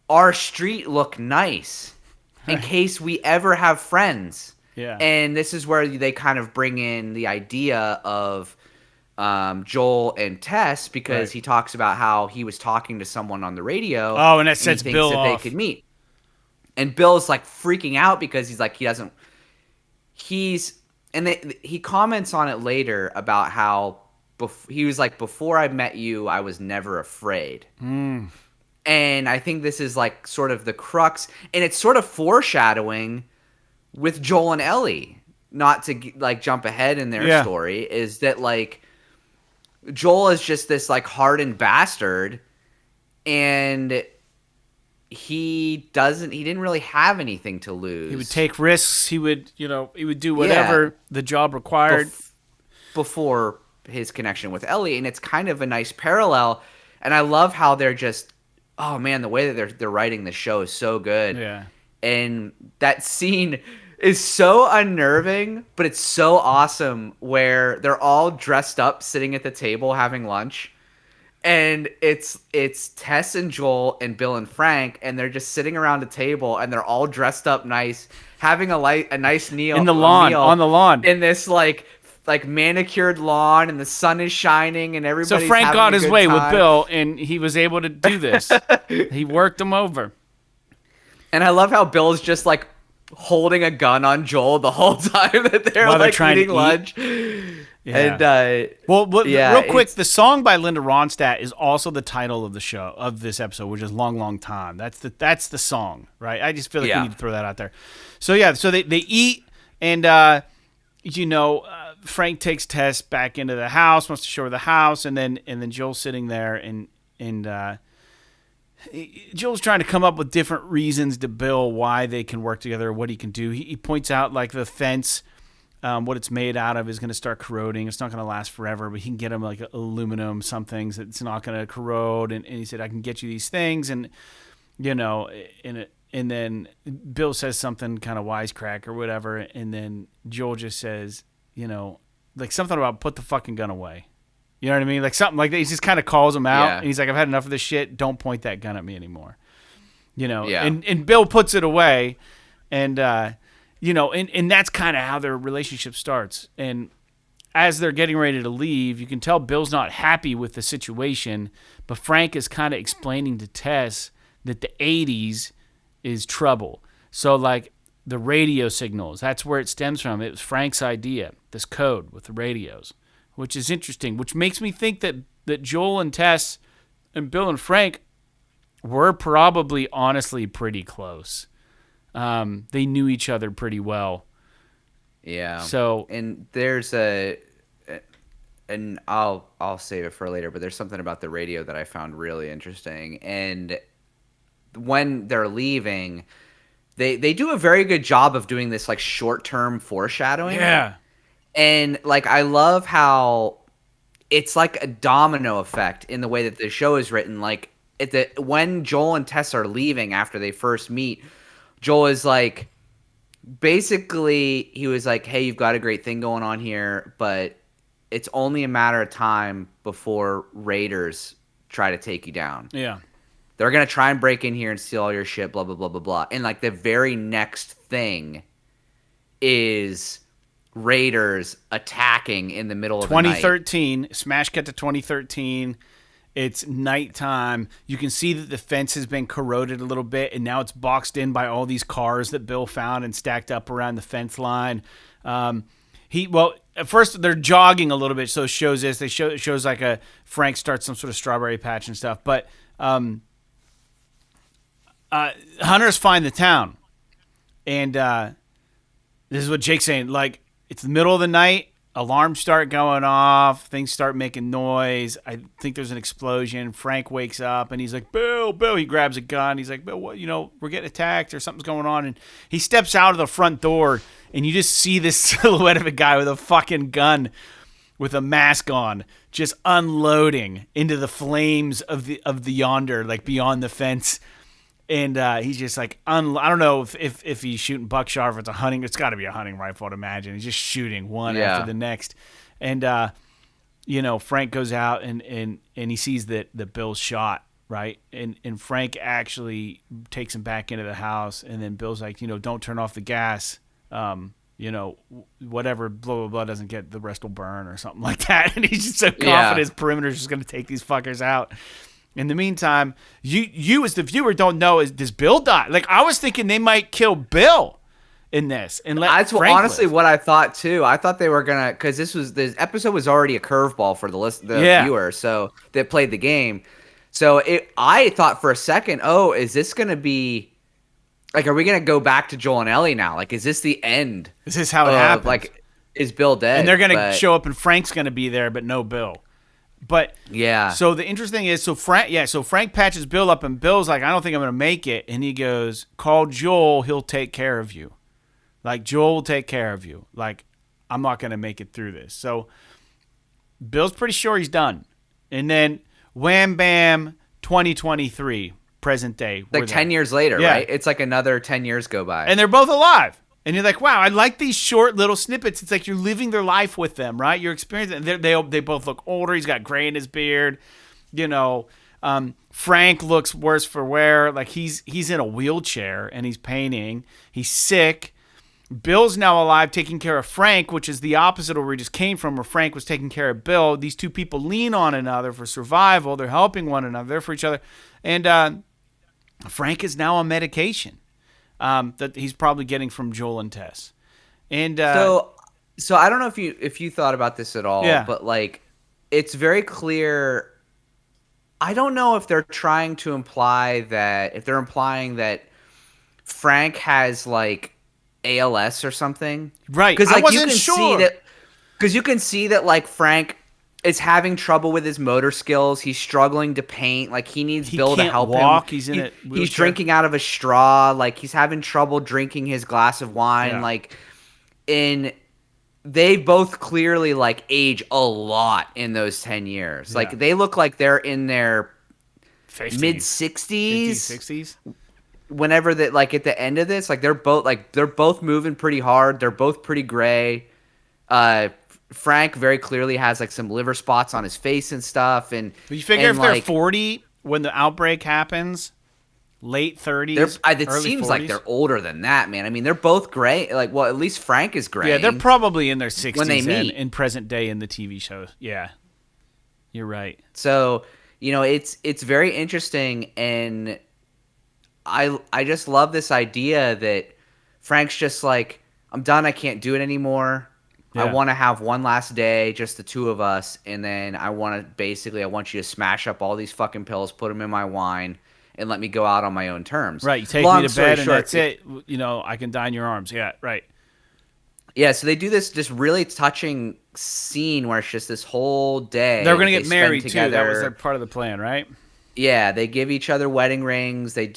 our street look nice in case we ever have friends. Yeah. And this is where they kind of bring in the idea of Joel and Tess, because he talks about how he was talking to someone on the radio. Oh, and that sets Bill that off. They could meet. And Bill's like freaking out because he's like, he comments on it later about how he was like, before I met you, I was never afraid. Mm. And I think this is like sort of the crux, and it's sort of foreshadowing with Joel and Ellie, not to like jump ahead in their story, is that like Joel is just this like hardened bastard, and he didn't really have anything to lose. He would take risks. He would do whatever the job required before his connection with Ellie. And it's kind of a nice parallel. And I love how they're just, oh man, the way that they're writing the show is so good. Yeah. And that scene is so unnerving, but it's so awesome, where they're all dressed up sitting at the table having lunch. And it's Tess and Joel and Bill and Frank, and they're just sitting around a table, and they're all dressed up nice, having a nice meal on the lawn in this like like manicured lawn and the sun is shining and So everybody's Frank having got a his good way with time. Bill, and he was able to do this. He worked him over. And I love how Bill's just like holding a gun on Joel the whole time that they're While they're like trying to eating eat? lunch. Yeah. And Well, yeah, real quick, it's- the song by Linda Ronstadt is also the title of the show, of this episode, which is "Long, Long Time." That's the song, right? I just feel like Yeah. we need to throw that out there. So yeah, so they eat, and Frank takes Tess back into the house, wants to show her the house, and then Joel's sitting there, and Joel's trying to come up with different reasons to Bill why they can work together, what he can do. He points out like the fence. What it's made out of is going to start corroding. It's not going to last forever, but he can get him like aluminum, some things that's not going to corrode. And he said, I can get you these things. And, and then Bill says something kind of wisecrack or whatever. And then Joel just says, like something about put the fucking gun away. You know what I mean? Like something like that. He just kind of calls him out. Yeah. And he's like, I've had enough of this shit. Don't point that gun at me anymore. Yeah. And Bill puts it away. And, and that's kind of how their relationship starts. And as they're getting ready to leave, you can tell Bill's not happy with the situation, but Frank is kind of explaining to Tess that the 80s is trouble. So, like, the radio signals, that's where it stems from. It was Frank's idea, this code with the radios, which is interesting, which makes me think that Joel and Tess and Bill and Frank were probably honestly pretty close. They knew each other pretty well. Yeah. So, and there's and I'll save it for later, but there's something about the radio that I found really interesting. And when they're leaving, they do a very good job of doing this like short-term foreshadowing. yeah. And like I love how it's like a domino effect in the way that the show is written. Like when Joel and Tess are leaving after they first meet, Joel is like, basically, he was like, hey, you've got a great thing going on here, but it's only a matter of time before raiders try to take you down. Yeah. They're going to try and break in here and steal all your shit, blah, blah, blah, blah, blah. And like the very next thing is raiders attacking in the middle of the night. 2013, smash cut to 2013. It's nighttime. You can see that the fence has been corroded a little bit, and now it's boxed in by all these cars that Bill found and stacked up around the fence line. At first they're jogging a little bit, so it shows this. It shows like a Frank starts some sort of strawberry patch and stuff. But hunters find the town, and this is what Jake's saying. Like, it's the middle of the night. Alarms start going off. Things start making noise. I think there's an explosion. Frank wakes up and he's like, Bill. He grabs a gun. He's like, Bill, what? We're getting attacked or something's going on. And he steps out of the front door and you just see this silhouette of a guy with a fucking gun with a mask on, just unloading into the flames of the yonder, like beyond the fence. And he's just like, I don't know if he's shooting buckshot, or if it's a hunting. It's got to be a hunting rifle, I'd imagine. He's just shooting one after the next. And, Frank goes out and he sees that Bill's shot, right? And Frank actually takes him back into the house. And then Bill's like, don't turn off the gas. Whatever, blah, blah, blah, doesn't get, the rest will burn or something like that. And he's just so confident his perimeter's just going to take these fuckers out. In the meantime, you as the viewer don't know, does Bill die? Like, I was thinking they might kill Bill in this and let That's Frank honestly live. what I thought too. I thought they were gonna, because this episode was already a curveball for the viewer, so that played the game. So I thought for a second, oh, is this gonna be like, are we gonna go back to Joel and Ellie now? Like, is this the end? Is this how it happens? Like, is Bill dead? And they're gonna show up and Frank's gonna be there, but no Bill. But yeah. So the interesting thing is, so Frank patches Bill up, and Bill's like, I don't think I'm gonna make it, and he goes, call Joel, he'll take care of you. Like, Joel will take care of you. Like, I'm not gonna make it through this. So Bill's pretty sure he's done. And then wham bam, 2023, present day. Like 10 years later, right? It's like another 10 years go by. And they're both alive. And you're like, wow, I like these short little snippets. It's like you're living their life with them, right? You're experiencing. They both look older. He's got gray in his beard. Frank looks worse for wear. Like he's in a wheelchair and he's painting. He's sick. Bill's now alive, taking care of Frank, which is the opposite of where he just came from, where Frank was taking care of Bill. These two people lean on another for survival. They're helping one another. They're for each other. And Frank is now on medication that he's probably getting from Joel and Tess. And so I don't know if you thought about this at all, Yeah. but like it's very clear. I don't know if they're trying to imply that, if they're implying that Frank has like ALS or something, Right. Because I like wasn't sure. you can see that like Frank is having trouble with his motor skills. He's struggling to paint. Like he needs He Bill to can't help walk. him. He's in a He's wheelchair. drinking out of a straw. Like he's having trouble drinking his glass of wine. Yeah. Like they both clearly like age a lot in those 10 years. Yeah. Like they look like they're in their 50s, mid 50s, 60s. 60s. Whenever that, like at the end of this, like they're both moving pretty hard. They're both pretty gray. Frank very clearly has like some liver spots on his face and stuff. And But you figure and, if they're like, 40 when the outbreak happens, late 30s, it early seems 40s. like they're older than that, man. I mean, they're both gray. Like, well, at least Frank is gray. Yeah, they're probably in their 60s when they and meet. in present day in the TV shows. Yeah, you're right. So, it's very interesting, and I just love this idea that Frank's just like, I'm done, I can't do it anymore. I Yeah. want to have one last day, just the two of us, and then I want you to smash up all these fucking pills, put them in my wine, and let me go out on my own terms. Right, you take Long me to story bed and short, that's it. I can die in your arms. Yeah, right. Yeah, so they do this just really touching scene where it's just this whole day. They're going to get spend married too. That was together. their part of the plan, right? Yeah, they give each other wedding rings. They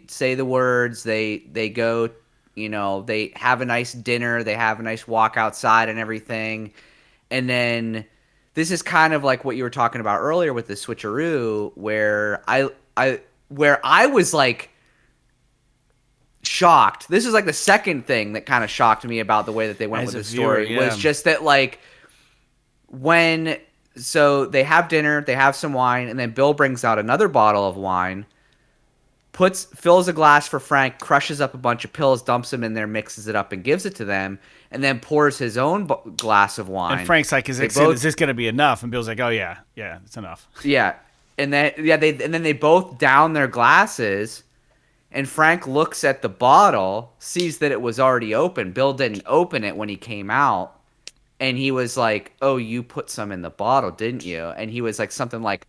say the words. They go, they have a nice dinner. They have a nice walk outside and everything. And then this is kind of like what you were talking about earlier with the switcheroo, where I was like shocked. This is like the second thing that kind of shocked me about the way that they went As with a the story, viewer, yeah. was just that like so they have dinner, they have some wine, and then Bill brings out another bottle of wine, fills a glass for Frank, crushes up a bunch of pills, dumps them in there, mixes it up, and gives it to them, and then pours his own glass of wine. And Frank's like, is this going to be enough? And Bill's like, oh yeah, it's enough. Yeah, and then they both down their glasses, and Frank looks at the bottle, sees that it was already open. Bill didn't open it when he came out. And he was like, "Oh, you put some in the bottle, didn't you?" And he was like something like,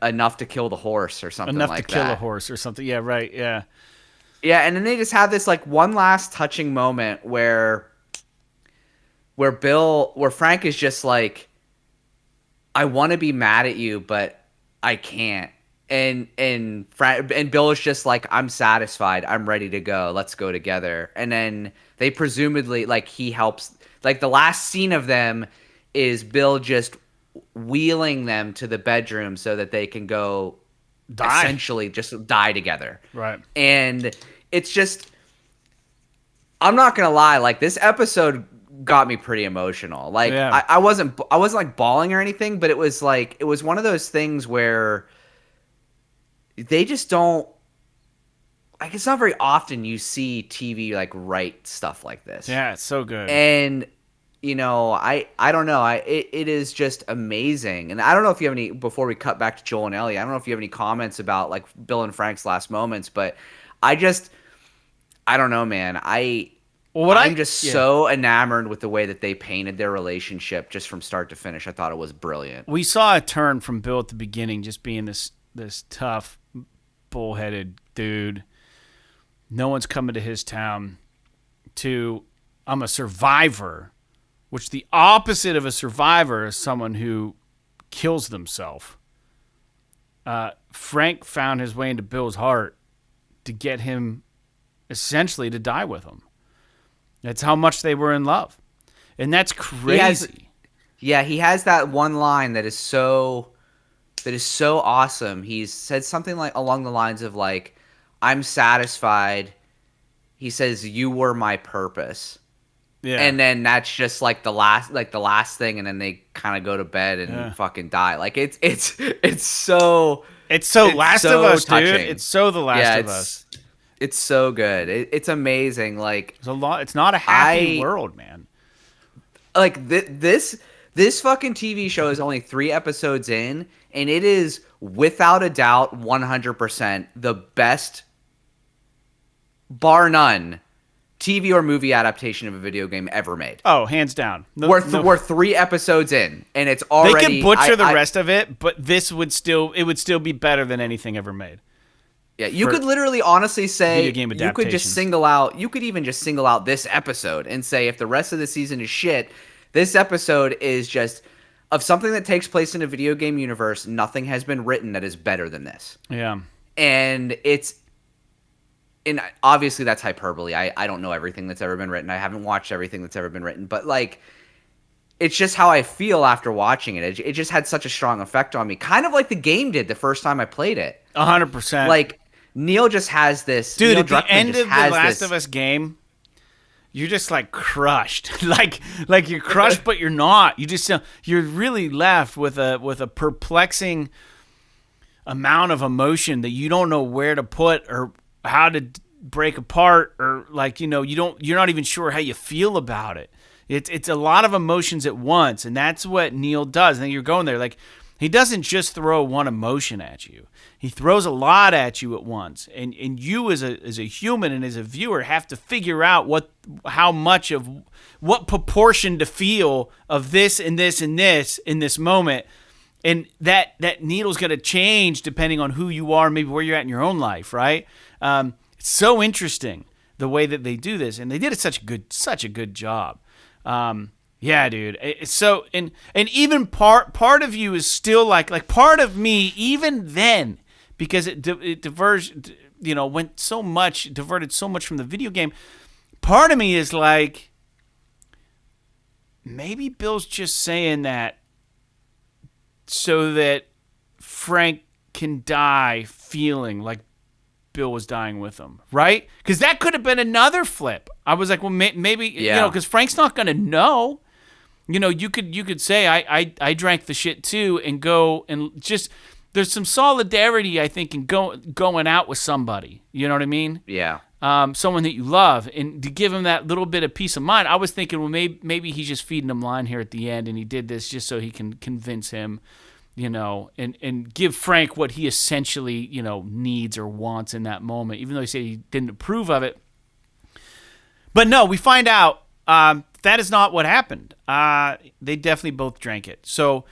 "Enough to kill the horse" or something Enough like to kill that. a horse or something. Yeah, right. Yeah. Yeah, and then they just have this like one last touching moment where Frank is just like, "I want to be mad at you, but I can't." And Bill is just like, "I'm satisfied. I'm ready to go. Let's go together." And then they presumably like he helps. Like the last scene of them is Bill just wheeling them to the bedroom so that they can go essentially just die together. Right. And it's just, I'm not gonna lie, like this episode got me pretty emotional. Like Yeah. I wasn't like bawling or anything, but it was one of those things where they just don't, like, it's not very often you see TV like write stuff like this. Yeah, it's so good. And I don't know. It is just amazing. And I don't know if you have any, before we cut back to Joel and Ellie, I don't know if you have any comments about like Bill and Frank's last moments, but I don't know, man. I'm just so enamored with the way that they painted their relationship just from start to finish. I thought it was brilliant. We saw a turn from Bill at the beginning, just being this tough, bullheaded dude. No one's coming to his town, to I'm a survivor, which the opposite of a survivor is someone who kills themselves. Frank found his way into Bill's heart to get him essentially to die with him. That's how much they were in love. And that's crazy. He has that one line that is so awesome. He's said something like along the lines of like, "I'm satisfied." He says, "You were my purpose." Yeah. And then that's just like the last thing, and then they kind of go to bed and fucking die. Like it's so Last of Us, touching. dude. It's so The Last of Us. It's so good. It's amazing. Like It's a lot. It's not a happy world, man. like this fucking TV show is only 3 episodes in, and it is without a doubt 100% the best, bar none, TV or movie adaptation of a video game ever made. Oh, hands down. We're 3 episodes in, and it's They already. could butcher the rest of it, but this would still be better than anything ever made. Yeah, you could literally honestly say video game you could just adaptations. you could even just single out this episode and say if the rest of the season is shit, this episode is just of something that takes place in a video game universe. Nothing has been written that is better than this. Yeah. And obviously that's hyperbole. I don't know everything that's ever been written. I haven't watched everything that's ever been written, but like it's just how I feel after watching it. It just had such a strong effect on me. Kind of like the game did the first time I played it. 100%. Like Neil just has this. Dude, Neil at the Druckmann end just of the has Last this- of Us game, you're just like crushed. like you're crushed, but you're not. You just you're really left with a perplexing amount of emotion that you don't know where to put or how to break apart, or like you're not even sure how you feel about it. It's a lot of emotions at once, and that's what Neil does. And then you're going there like he doesn't just throw one emotion at you. He throws a lot at you at once, and you as a human and as a viewer have to figure out how much of what proportion to feel of this and this and this in this moment, and that needle's going to change depending on who you are, maybe where you're at in your own life, right? It's so interesting the way that they do this, and they did such a good job. Yeah, dude. It's so and even part of you is still like part of me even then. Because it diverted so much from the video game. Part of me is like, maybe Bill's just saying that so that Frank can die feeling like Bill was dying with him, right? Because that could have been another flip. I was like, well, maybe because Frank's not gonna know. You could say I drank the shit too, and go and just. There's some solidarity, I think, in going out with somebody. You know what I mean? Yeah. Someone that you love, and to give him that little bit of peace of mind. I was thinking, well, maybe he's just feeding him line here at the end, and he did this just so he can convince him, and give Frank what he essentially, needs or wants in that moment, even though he said he didn't approve of it. But no, we find out that is not what happened. They definitely both drank it. So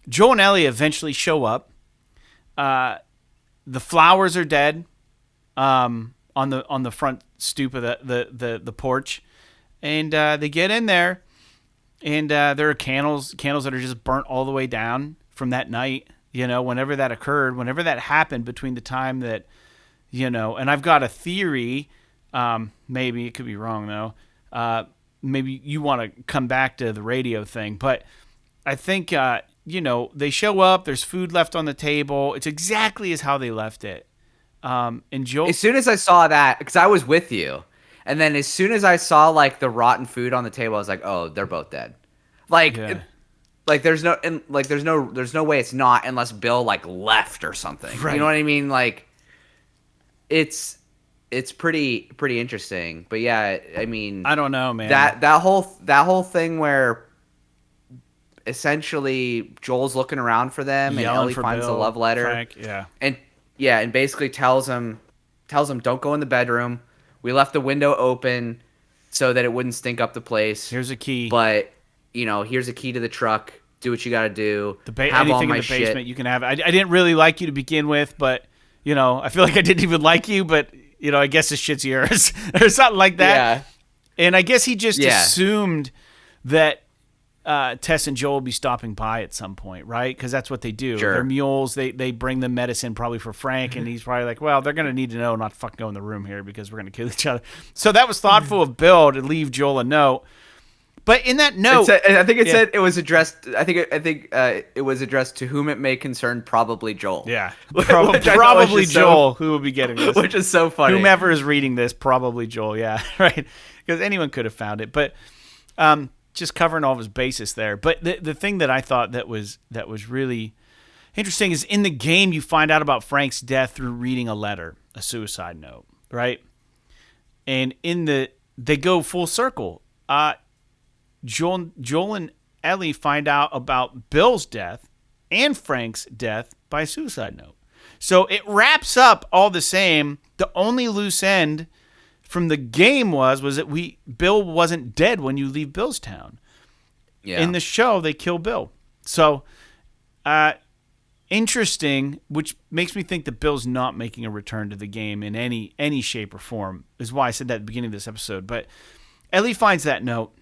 Joel and Ellie eventually show up. The flowers are dead on the front stoop of the porch, and they get in there, and there are candles that are just burnt all the way down from that night. Whenever that occurred, whenever that happened between the time that and I've got a theory. Maybe it could be wrong though. Maybe you want to come back to the radio thing, but I think. They show up, there's food left on the table. It's exactly as how they left it. And Joel... As soon as I saw that, because I was with you, and then as soon as I saw, like, the rotten food on the table, I was like, oh, they're both dead. Like, there's no way it's not unless Bill, like, left or something. Right. You know what I mean? Like, it's pretty interesting. But, yeah, I mean... I don't know, man. That whole thing where... Essentially, Joel's looking around for them, and Ellie finds the love letter. Frank, and basically tells him, don't go in the bedroom. We left the window open so that it wouldn't stink up the place. Here's a key. But here's a key to the truck. Do what you got to do. Anything in the basement you can have. I didn't really like you to begin with, but I feel like I didn't even like you, but I guess this shit's yours or something like that. Yeah. And I guess he just assumed that. Tess and Joel will be stopping by at some point, right? Because that's what they do. Sure. They're mules. They bring them medicine probably for Frank, and he's probably like, well, they're going to need to know not to fucking go in the room here because we're going to kill each other. So that was thoughtful of Bill to leave Joel a note. But in that note, I think it said it was addressed. I think it was addressed to whom it may concern, probably Joel. Yeah, probably Joel, who will be getting this, which is so funny. Whomever is reading this, probably Joel. Yeah, right. Because anyone could have found it, but just covering all of his bases there. But the thing that I thought that was really interesting is in the game you find out about Frank's death through reading a letter, a suicide note, right? and they go full circle. Joel and Ellie find out about Bill's death and Frank's death by suicide note. So it wraps up all the same. The only loose end from the game was that Bill wasn't dead when you leave Billstown. Yeah. In the show, they kill Bill. So, interesting, which makes me think that Bill's not making a return to the game in any shape or form, is why I said that at the beginning of this episode. But Ellie finds that note.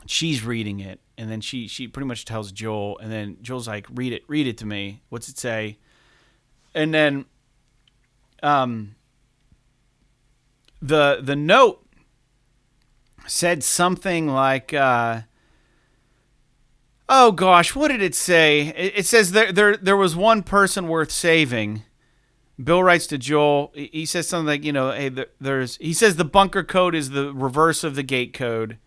She's reading it, and then she pretty much tells Joel, and then Joel's like, read it to me. What's it say? And then the note said something like, oh gosh, what did it say? It says there was one person worth saving. Bill writes to Joel. He says something like, hey, he says the bunker code is the reverse of the gate code.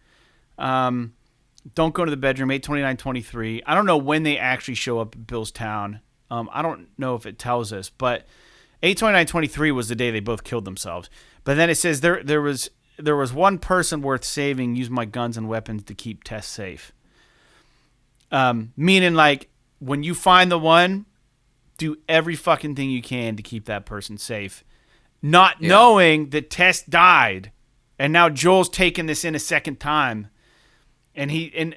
Don't go to the bedroom, 8/29/23. I don't know when they actually show up at Billstown. I don't know if it tells us, but 8/29/23 was the day they both killed themselves. But then it says there was one person worth saving. Use my guns and weapons to keep Tess safe. Meaning, like, when you find the one, do every fucking thing you can to keep that person safe. Not knowing that Tess died, and now Joel's taking this in a second time. And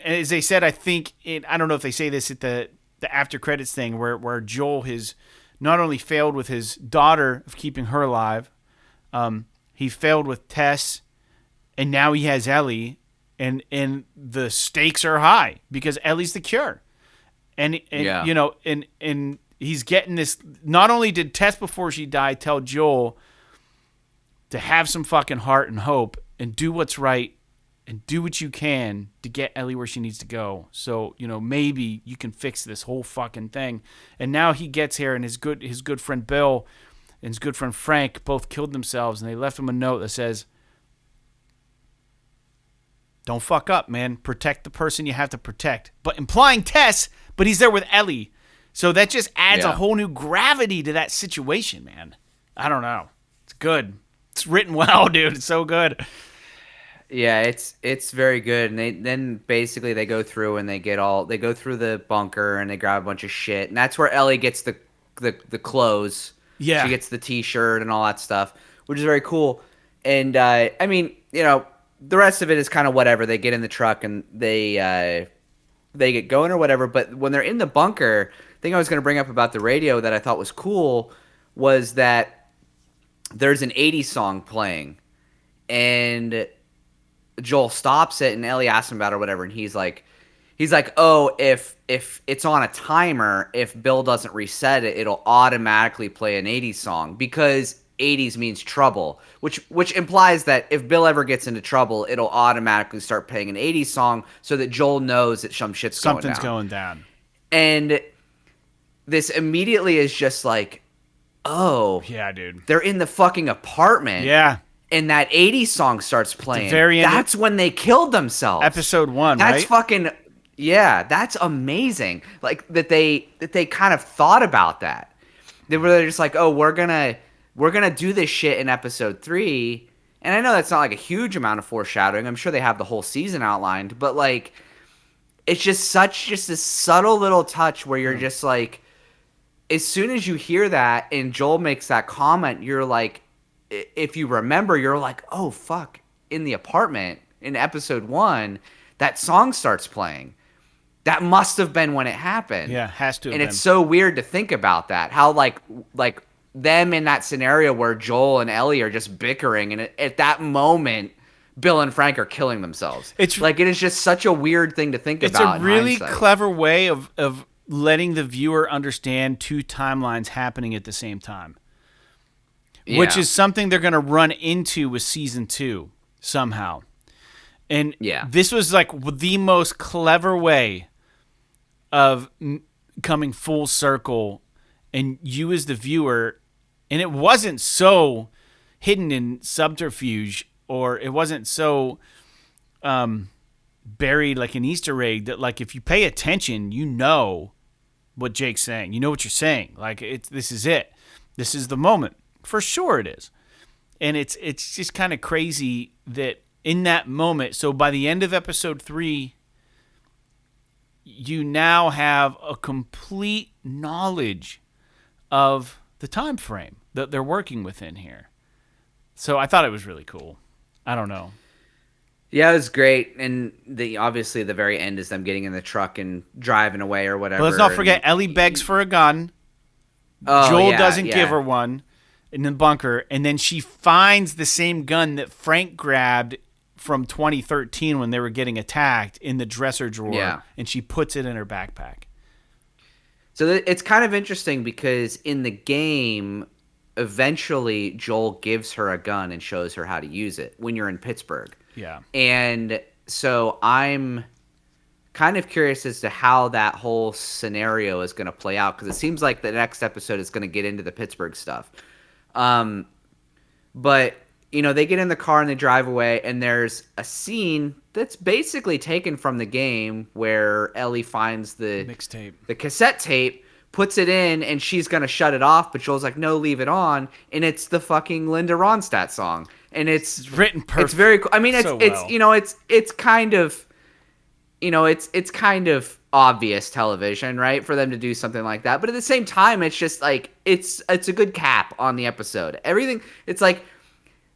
as they said, I think I don't know if they say this at the after credits thing where Joel has not only failed with his daughter of keeping her alive, he failed with Tess, and now he has Ellie, and the stakes are high because Ellie's the cure, and he's getting this. Not only did Tess before she died tell Joel to have some fucking heart and hope and do what's right and do what you can to get Ellie where she needs to go. So, maybe you can fix this whole fucking thing. And now he gets here, and his good friend Bill and his good friend Frank both killed themselves, and they left him a note that says, don't fuck up, man. Protect the person you have to protect. But implying Tess, but he's there with Ellie. So that just adds a whole new gravity to that situation, man. I don't know. It's good. It's written well, dude. It's so good. Yeah, it's very good. And then basically they go through and they go through the bunker and they grab a bunch of shit. And that's where Ellie gets the clothes. Yeah. She gets the t-shirt and all that stuff, which is very cool. And I mean, the rest of it is kind of whatever. They get in the truck and they get going or whatever. But when they're in the bunker, the thing I was going to bring up about the radio that I thought was cool was that there's an 80s song playing, and Joel stops it, and Ellie asks him about it or whatever, and he's like, oh, if it's on a timer, if Bill doesn't reset it, it'll automatically play an 80s song because 80s means trouble, which implies that if Bill ever gets into trouble, it'll automatically start playing an 80s song so that Joel knows that something's going down. And this immediately is just like, oh, yeah, dude, they're in the fucking apartment. Yeah. And that 80s song starts playing. Very end that's when they killed themselves. Episode 1, that's right? Fucking, yeah, that's amazing. Like that they kind of thought about that. They're just like, oh, we're gonna do this shit in episode 3. And I know that's not like a huge amount of foreshadowing. I'm sure they have the whole season outlined, but like, it's just this subtle little touch where you're just like, as soon as you hear that and Joel makes that comment, you're like, if you remember, you're like, oh, fuck. In the apartment in episode 1, that song starts playing. That must have been when it happened. Yeah, has to have been. been. It's so weird to think about that. How, like them in that scenario where Joel and Ellie are just bickering, and at that moment, Bill and Frank are killing themselves. It's like, it is just such a weird thing to think about. It's a really clever way of letting the viewer understand two timelines happening at the same time. Yeah. Which is something they're going to run into with season 2 somehow. And this was like the most clever way of coming full circle, and you as the viewer, and it wasn't so hidden in subterfuge, or it wasn't so buried like an Easter egg that, like, if you pay attention, you know what Jake's saying. You know what you're saying. Like, this is it. This is the moment. For sure it is. And it's just kind of crazy that in that moment, so by the end of episode 3, you now have a complete knowledge of the time frame that they're working within here. So I thought it was really cool. I don't know. Yeah, it was great, and obviously the very end is them getting in the truck and driving away or whatever. But let's not forget, Ellie begs for a gun. Joel doesn't give her one in the bunker, and then she finds the same gun that Frank grabbed from 2013 when they were getting attacked in the dresser drawer, and she puts it in her backpack. So it's kind of interesting because in the game, eventually Joel gives her a gun and shows her how to use it when you're in Pittsburgh. Yeah. And so I'm kind of curious as to how that whole scenario is going to play out, because it seems like the next episode is going to get into the Pittsburgh stuff. But, you know, they get in the car and they drive away, and there's a scene that's basically taken from the game where Ellie finds the mixtape, the cassette tape, puts it in, and she's going to shut it off, but Joel's like, no, leave it on. And it's the fucking Linda Ronstadt song. And it's written perfect. It's very cool. I mean, it's well. You know, it's kind of, you know, it's kind of obvious television, right, for them to do something like that. But at the same time, it's just like it's a good cap on the episode. Everything, it's like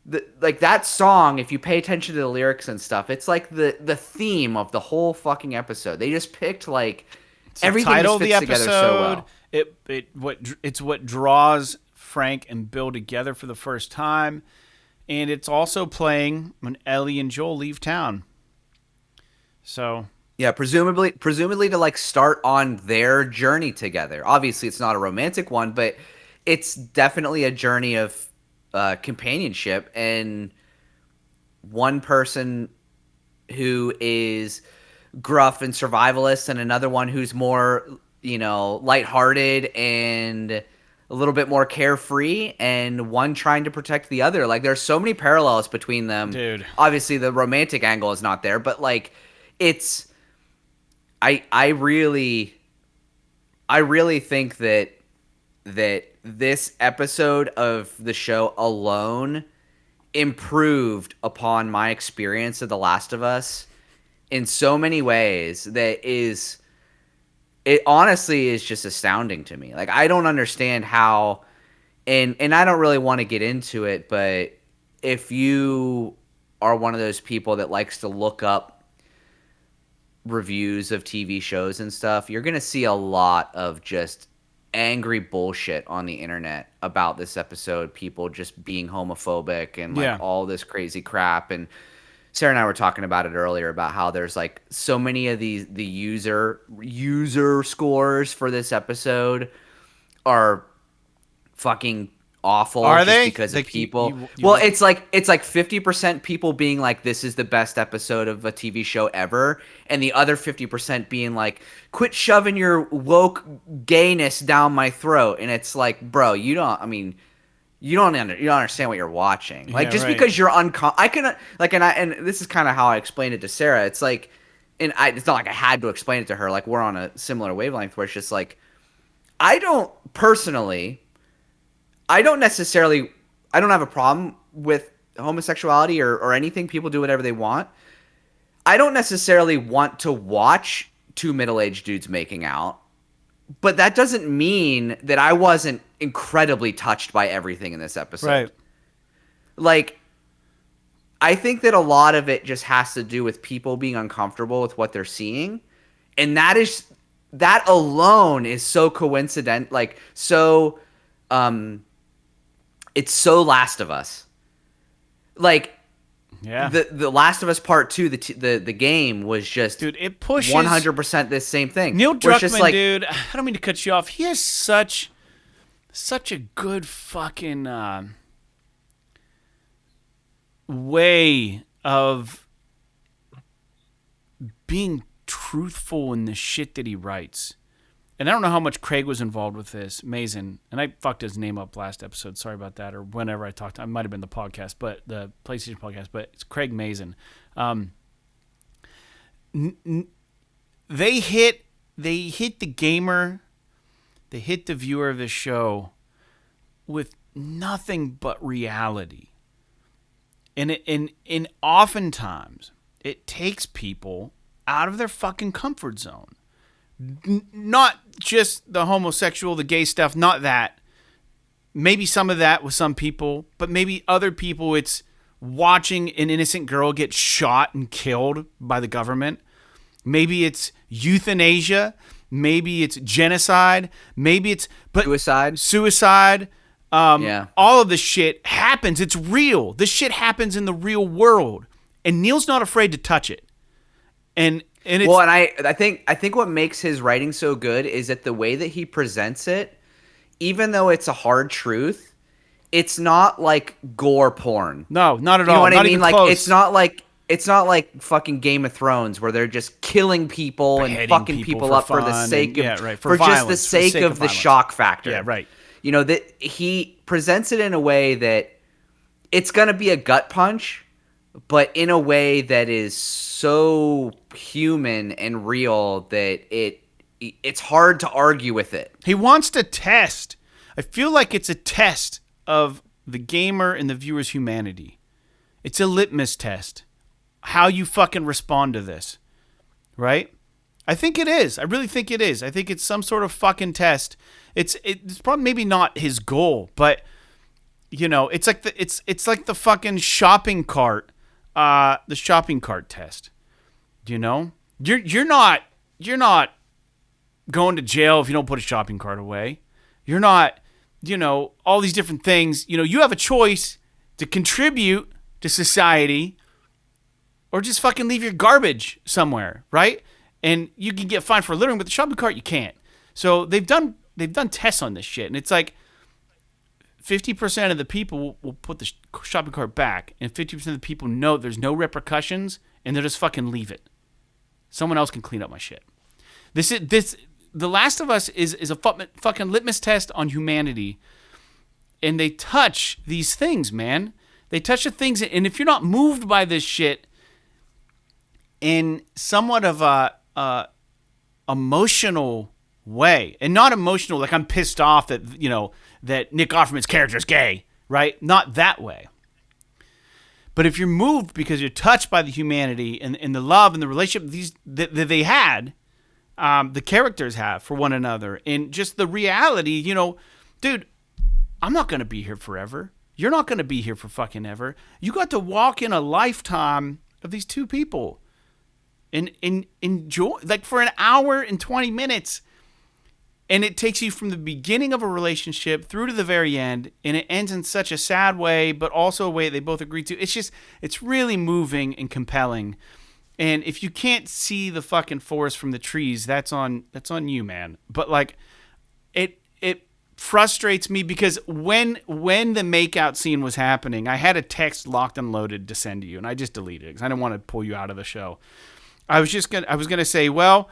that song. If you pay attention to the lyrics and stuff, it's like the theme of the whole fucking episode. They just picked like everything just fits together so well. It's what draws Frank and Bill together for the first time. And it's also playing when Ellie and Joel leave town. So yeah, presumably to like start on their journey together. Obviously, it's not a romantic one, but it's definitely a journey of companionship, and one person who is gruff and survivalist, and another one who's more, you know, lighthearted and a little bit more carefree, and one trying to protect the other. Like, there's so many parallels between them. Dude. Obviously, the romantic angle is not there, but like, it's. I really think that this episode of the show alone improved upon my experience of The Last of Us in so many ways that it honestly is just astounding to me. Like, I don't understand how, and I don't really want to get into it, but if you are one of those people that likes to look up reviews of TV shows and stuff, you're going to see a lot of just angry bullshit on the internet about this episode. People just being homophobic and like all this crazy crap. And Sarah and I were talking about it earlier about how there's like so many of the user scores for this episode are fucking awful. Are just they? Because of people. It's like 50% people being like, this is the best episode of a TV show ever, and the other 50% being like, quit shoving your woke gayness down my throat. And it's like, bro, you don't understand what you're watching. Like, just because you're and this is kind of how I explained it to Sarah. It's like, it's not like I had to explain it to her. Like, we're on a similar wavelength where it's just like, I don't have a problem with homosexuality or anything. People do whatever they want. I don't necessarily want to watch two middle-aged dudes making out, but that doesn't mean that I wasn't incredibly touched by everything in this episode. Right. Like, I think that a lot of it just has to do with people being uncomfortable with what they're seeing. And that alone is so coincident, like, so, it's so Last of Us. Like, the Last of Us Part 2, the game was just, dude, it pushes 100% this same thing. Neil Druckmann, like, dude, I don't mean to cut you off. He has such a good fucking way of being truthful in the shit that he writes. And I don't know how much Craig was involved with this, Mazin, and I fucked his name up last episode. Sorry about that, or whenever I talked to him. It might have been the podcast, but the PlayStation podcast, but it's Craig Mazin. They hit the gamer, they hit the viewer of the show with nothing but reality. And oftentimes it takes people out of their fucking comfort zone. Not just the homosexual, the gay stuff, not that. Maybe some of that with some people, but maybe other people it's watching an innocent girl get shot and killed by the government. Maybe it's euthanasia. Maybe it's genocide. Maybe it's suicide. All of this shit happens. It's real. This shit happens in the real world, and Neil's not afraid to touch it. And it's, well, and I think what makes his writing so good is that the way that he presents it, even though it's a hard truth, it's not like gore porn. No, not at all. You know what not I mean? Even like close. it's not like fucking Game of Thrones where they're just killing people and fucking people up for the sake of for just the sake of the shock factor. Yeah, right. You know, that he presents it in a way that it's going to be a gut punch, but in a way that is so human and real that it's hard to argue with it. He wants to test. I feel like it's a test of the gamer and the viewer's humanity. It's a litmus test. How you fucking respond to this. Right? I think it is. I really think it is. I think it's some sort of fucking test. It's probably maybe not his goal, but you know, it's like the fucking shopping cart, the shopping cart test. You know, you're not going to jail if you don't put a shopping cart away. You're not, you know, all these different things. You know, you have a choice to contribute to society, or just fucking leave your garbage somewhere, right? And you can get fined for littering, but the shopping cart you can't. So they've done tests on this shit, and it's like 50% of the people will put the shopping cart back, and 50% of the people know there's no repercussions, and they'll just fucking leave it. Someone else can clean up my shit. The Last of Us is a fucking litmus test on humanity, and they touch these things, man. They touch the things, and if you're not moved by this shit in somewhat of a emotional way, and not emotional like I'm pissed off that, you know, that Nick Offerman's character is gay, right? Not that way. But if you're moved because you're touched by the humanity and the love and the relationship that they had, the characters have for one another, and just the reality, you know, dude, I'm not going to be here forever. You're not going to be here for fucking ever. You got to walk in a lifetime of these two people and enjoy, like, for an hour and 20 minutes. And it takes you from the beginning of a relationship through to the very end, and it ends in such a sad way, but also a way they both agreed to. It's really moving and compelling. And if you can't see the fucking forest from the trees, that's on you, man. But like, it frustrates me because when the makeout scene was happening, I had a text locked and loaded to send to you, and I just deleted it because I didn't want to pull you out of the show. I was gonna say, well,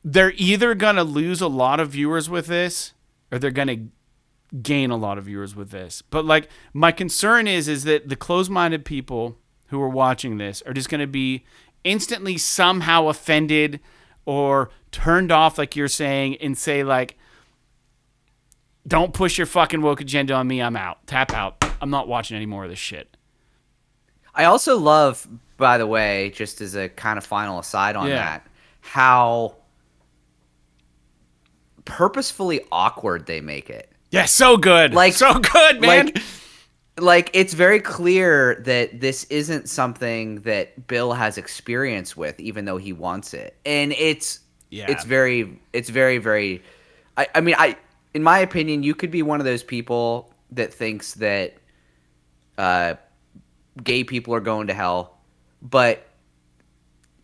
they're either gonna lose a lot of viewers with this, or they're gonna gain a lot of viewers with this. But like, my concern is that the closed-minded people who are watching this are just gonna be instantly somehow offended or turned off, like you're saying, and say like, don't push your fucking woke agenda on me. I'm out. Tap out. I'm not watching any more of this shit. I also love, by the way, just as a kind of final aside on that, how purposefully awkward they make it. Yeah, so good. Like, so good, man. Like it's very clear that this isn't something that Bill has experience with, even though he wants it. And it's very, very, I mean, in my opinion, you could be one of those people that thinks that gay people are going to hell. But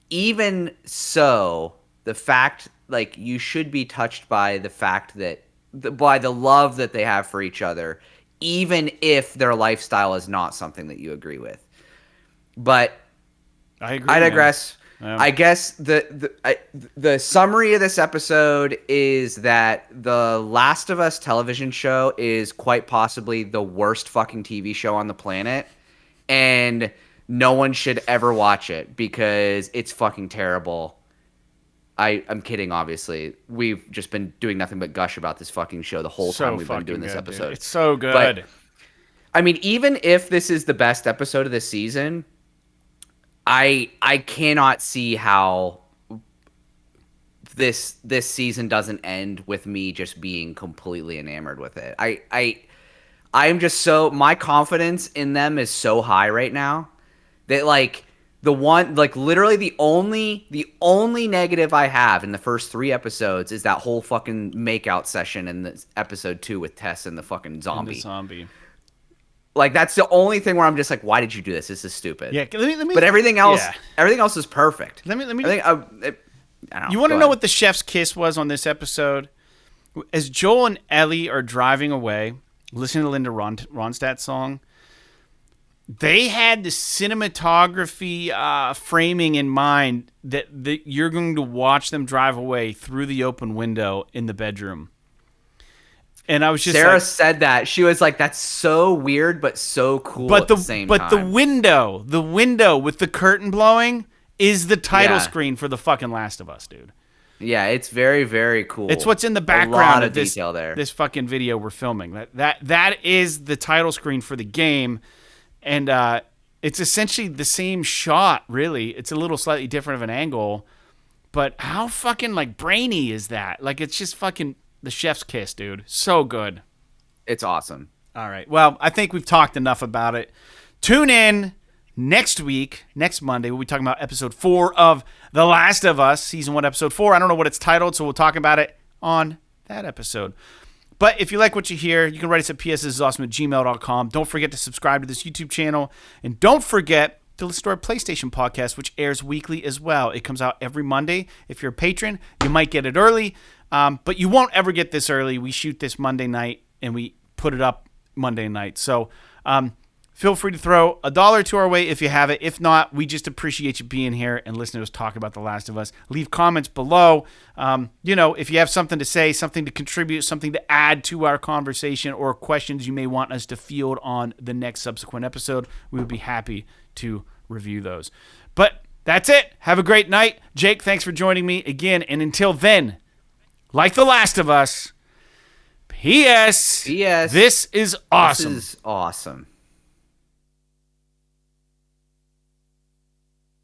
even so, the fact, like, you should be touched by the fact that, by the love that they have for each other, even if their lifestyle is not something that you agree with. But I digress. I guess the summary of this episode is that the Last of Us television show is quite possibly the worst fucking TV show on the planet, and no one should ever watch it because it's fucking terrible. I'm kidding, obviously. We've just been doing nothing but gush about this fucking show the whole time we've been doing this episode. Dude. It's so good. I mean, even if this is the best episode of the season, I cannot see how this season doesn't end with me just being completely enamored with it. I'm just so, my confidence in them is so high right now that like literally the only negative I have in the first 3 episodes is that whole fucking makeout session in this episode 2 with Tess and the fucking zombie. Like that's the only thing where I'm just like, why did you do this? This is stupid. Yeah, let me, but everything else is perfect. Let me. I think, you want to know what the chef's kiss was on this episode? As Joel and Ellie are driving away, listening to Linda Ronstadt's song, they had the cinematography framing in mind that you're going to watch them drive away through the open window in the bedroom. And I was just Sarah said that. She was like, that's so weird, but so cool at the same time. But the window with the curtain blowing is the title screen for the fucking Last of Us, dude. Yeah, it's very, very cool. It's what's in the background a lot of this, detail there. This fucking video we're filming. That is the title screen for the game. And it's essentially the same shot, really. It's a little slightly different of an angle. But how fucking, like, brainy is that? Like, it's just fucking the chef's kiss, dude. So good. It's awesome. All right. Well, I think we've talked enough about it. Tune in next week, next Monday. We'll be talking about episode 4 of The Last of Us, season 1, episode 4. I don't know what it's titled, so we'll talk about it on that episode. But if you like what you hear, you can write us at pssawesome@gmail.com. Don't forget to subscribe to this YouTube channel. And don't forget to listen to our PlayStation podcast, which airs weekly as well. It comes out every Monday. If you're a patron, you might get it early. But you won't ever get this early. We shoot this Monday night, and we put it up Monday night. So feel free to throw $1 to our way if you have it. If not, we just appreciate you being here and listening to us talk about The Last of Us. Leave comments below. If you have something to say, something to contribute, something to add to our conversation, or questions you may want us to field on the next subsequent episode, we would be happy to review those. But that's it. Have a great night. Jake, thanks for joining me again. And until then, like The Last of Us, P.S. P.S. This is awesome. This is awesome.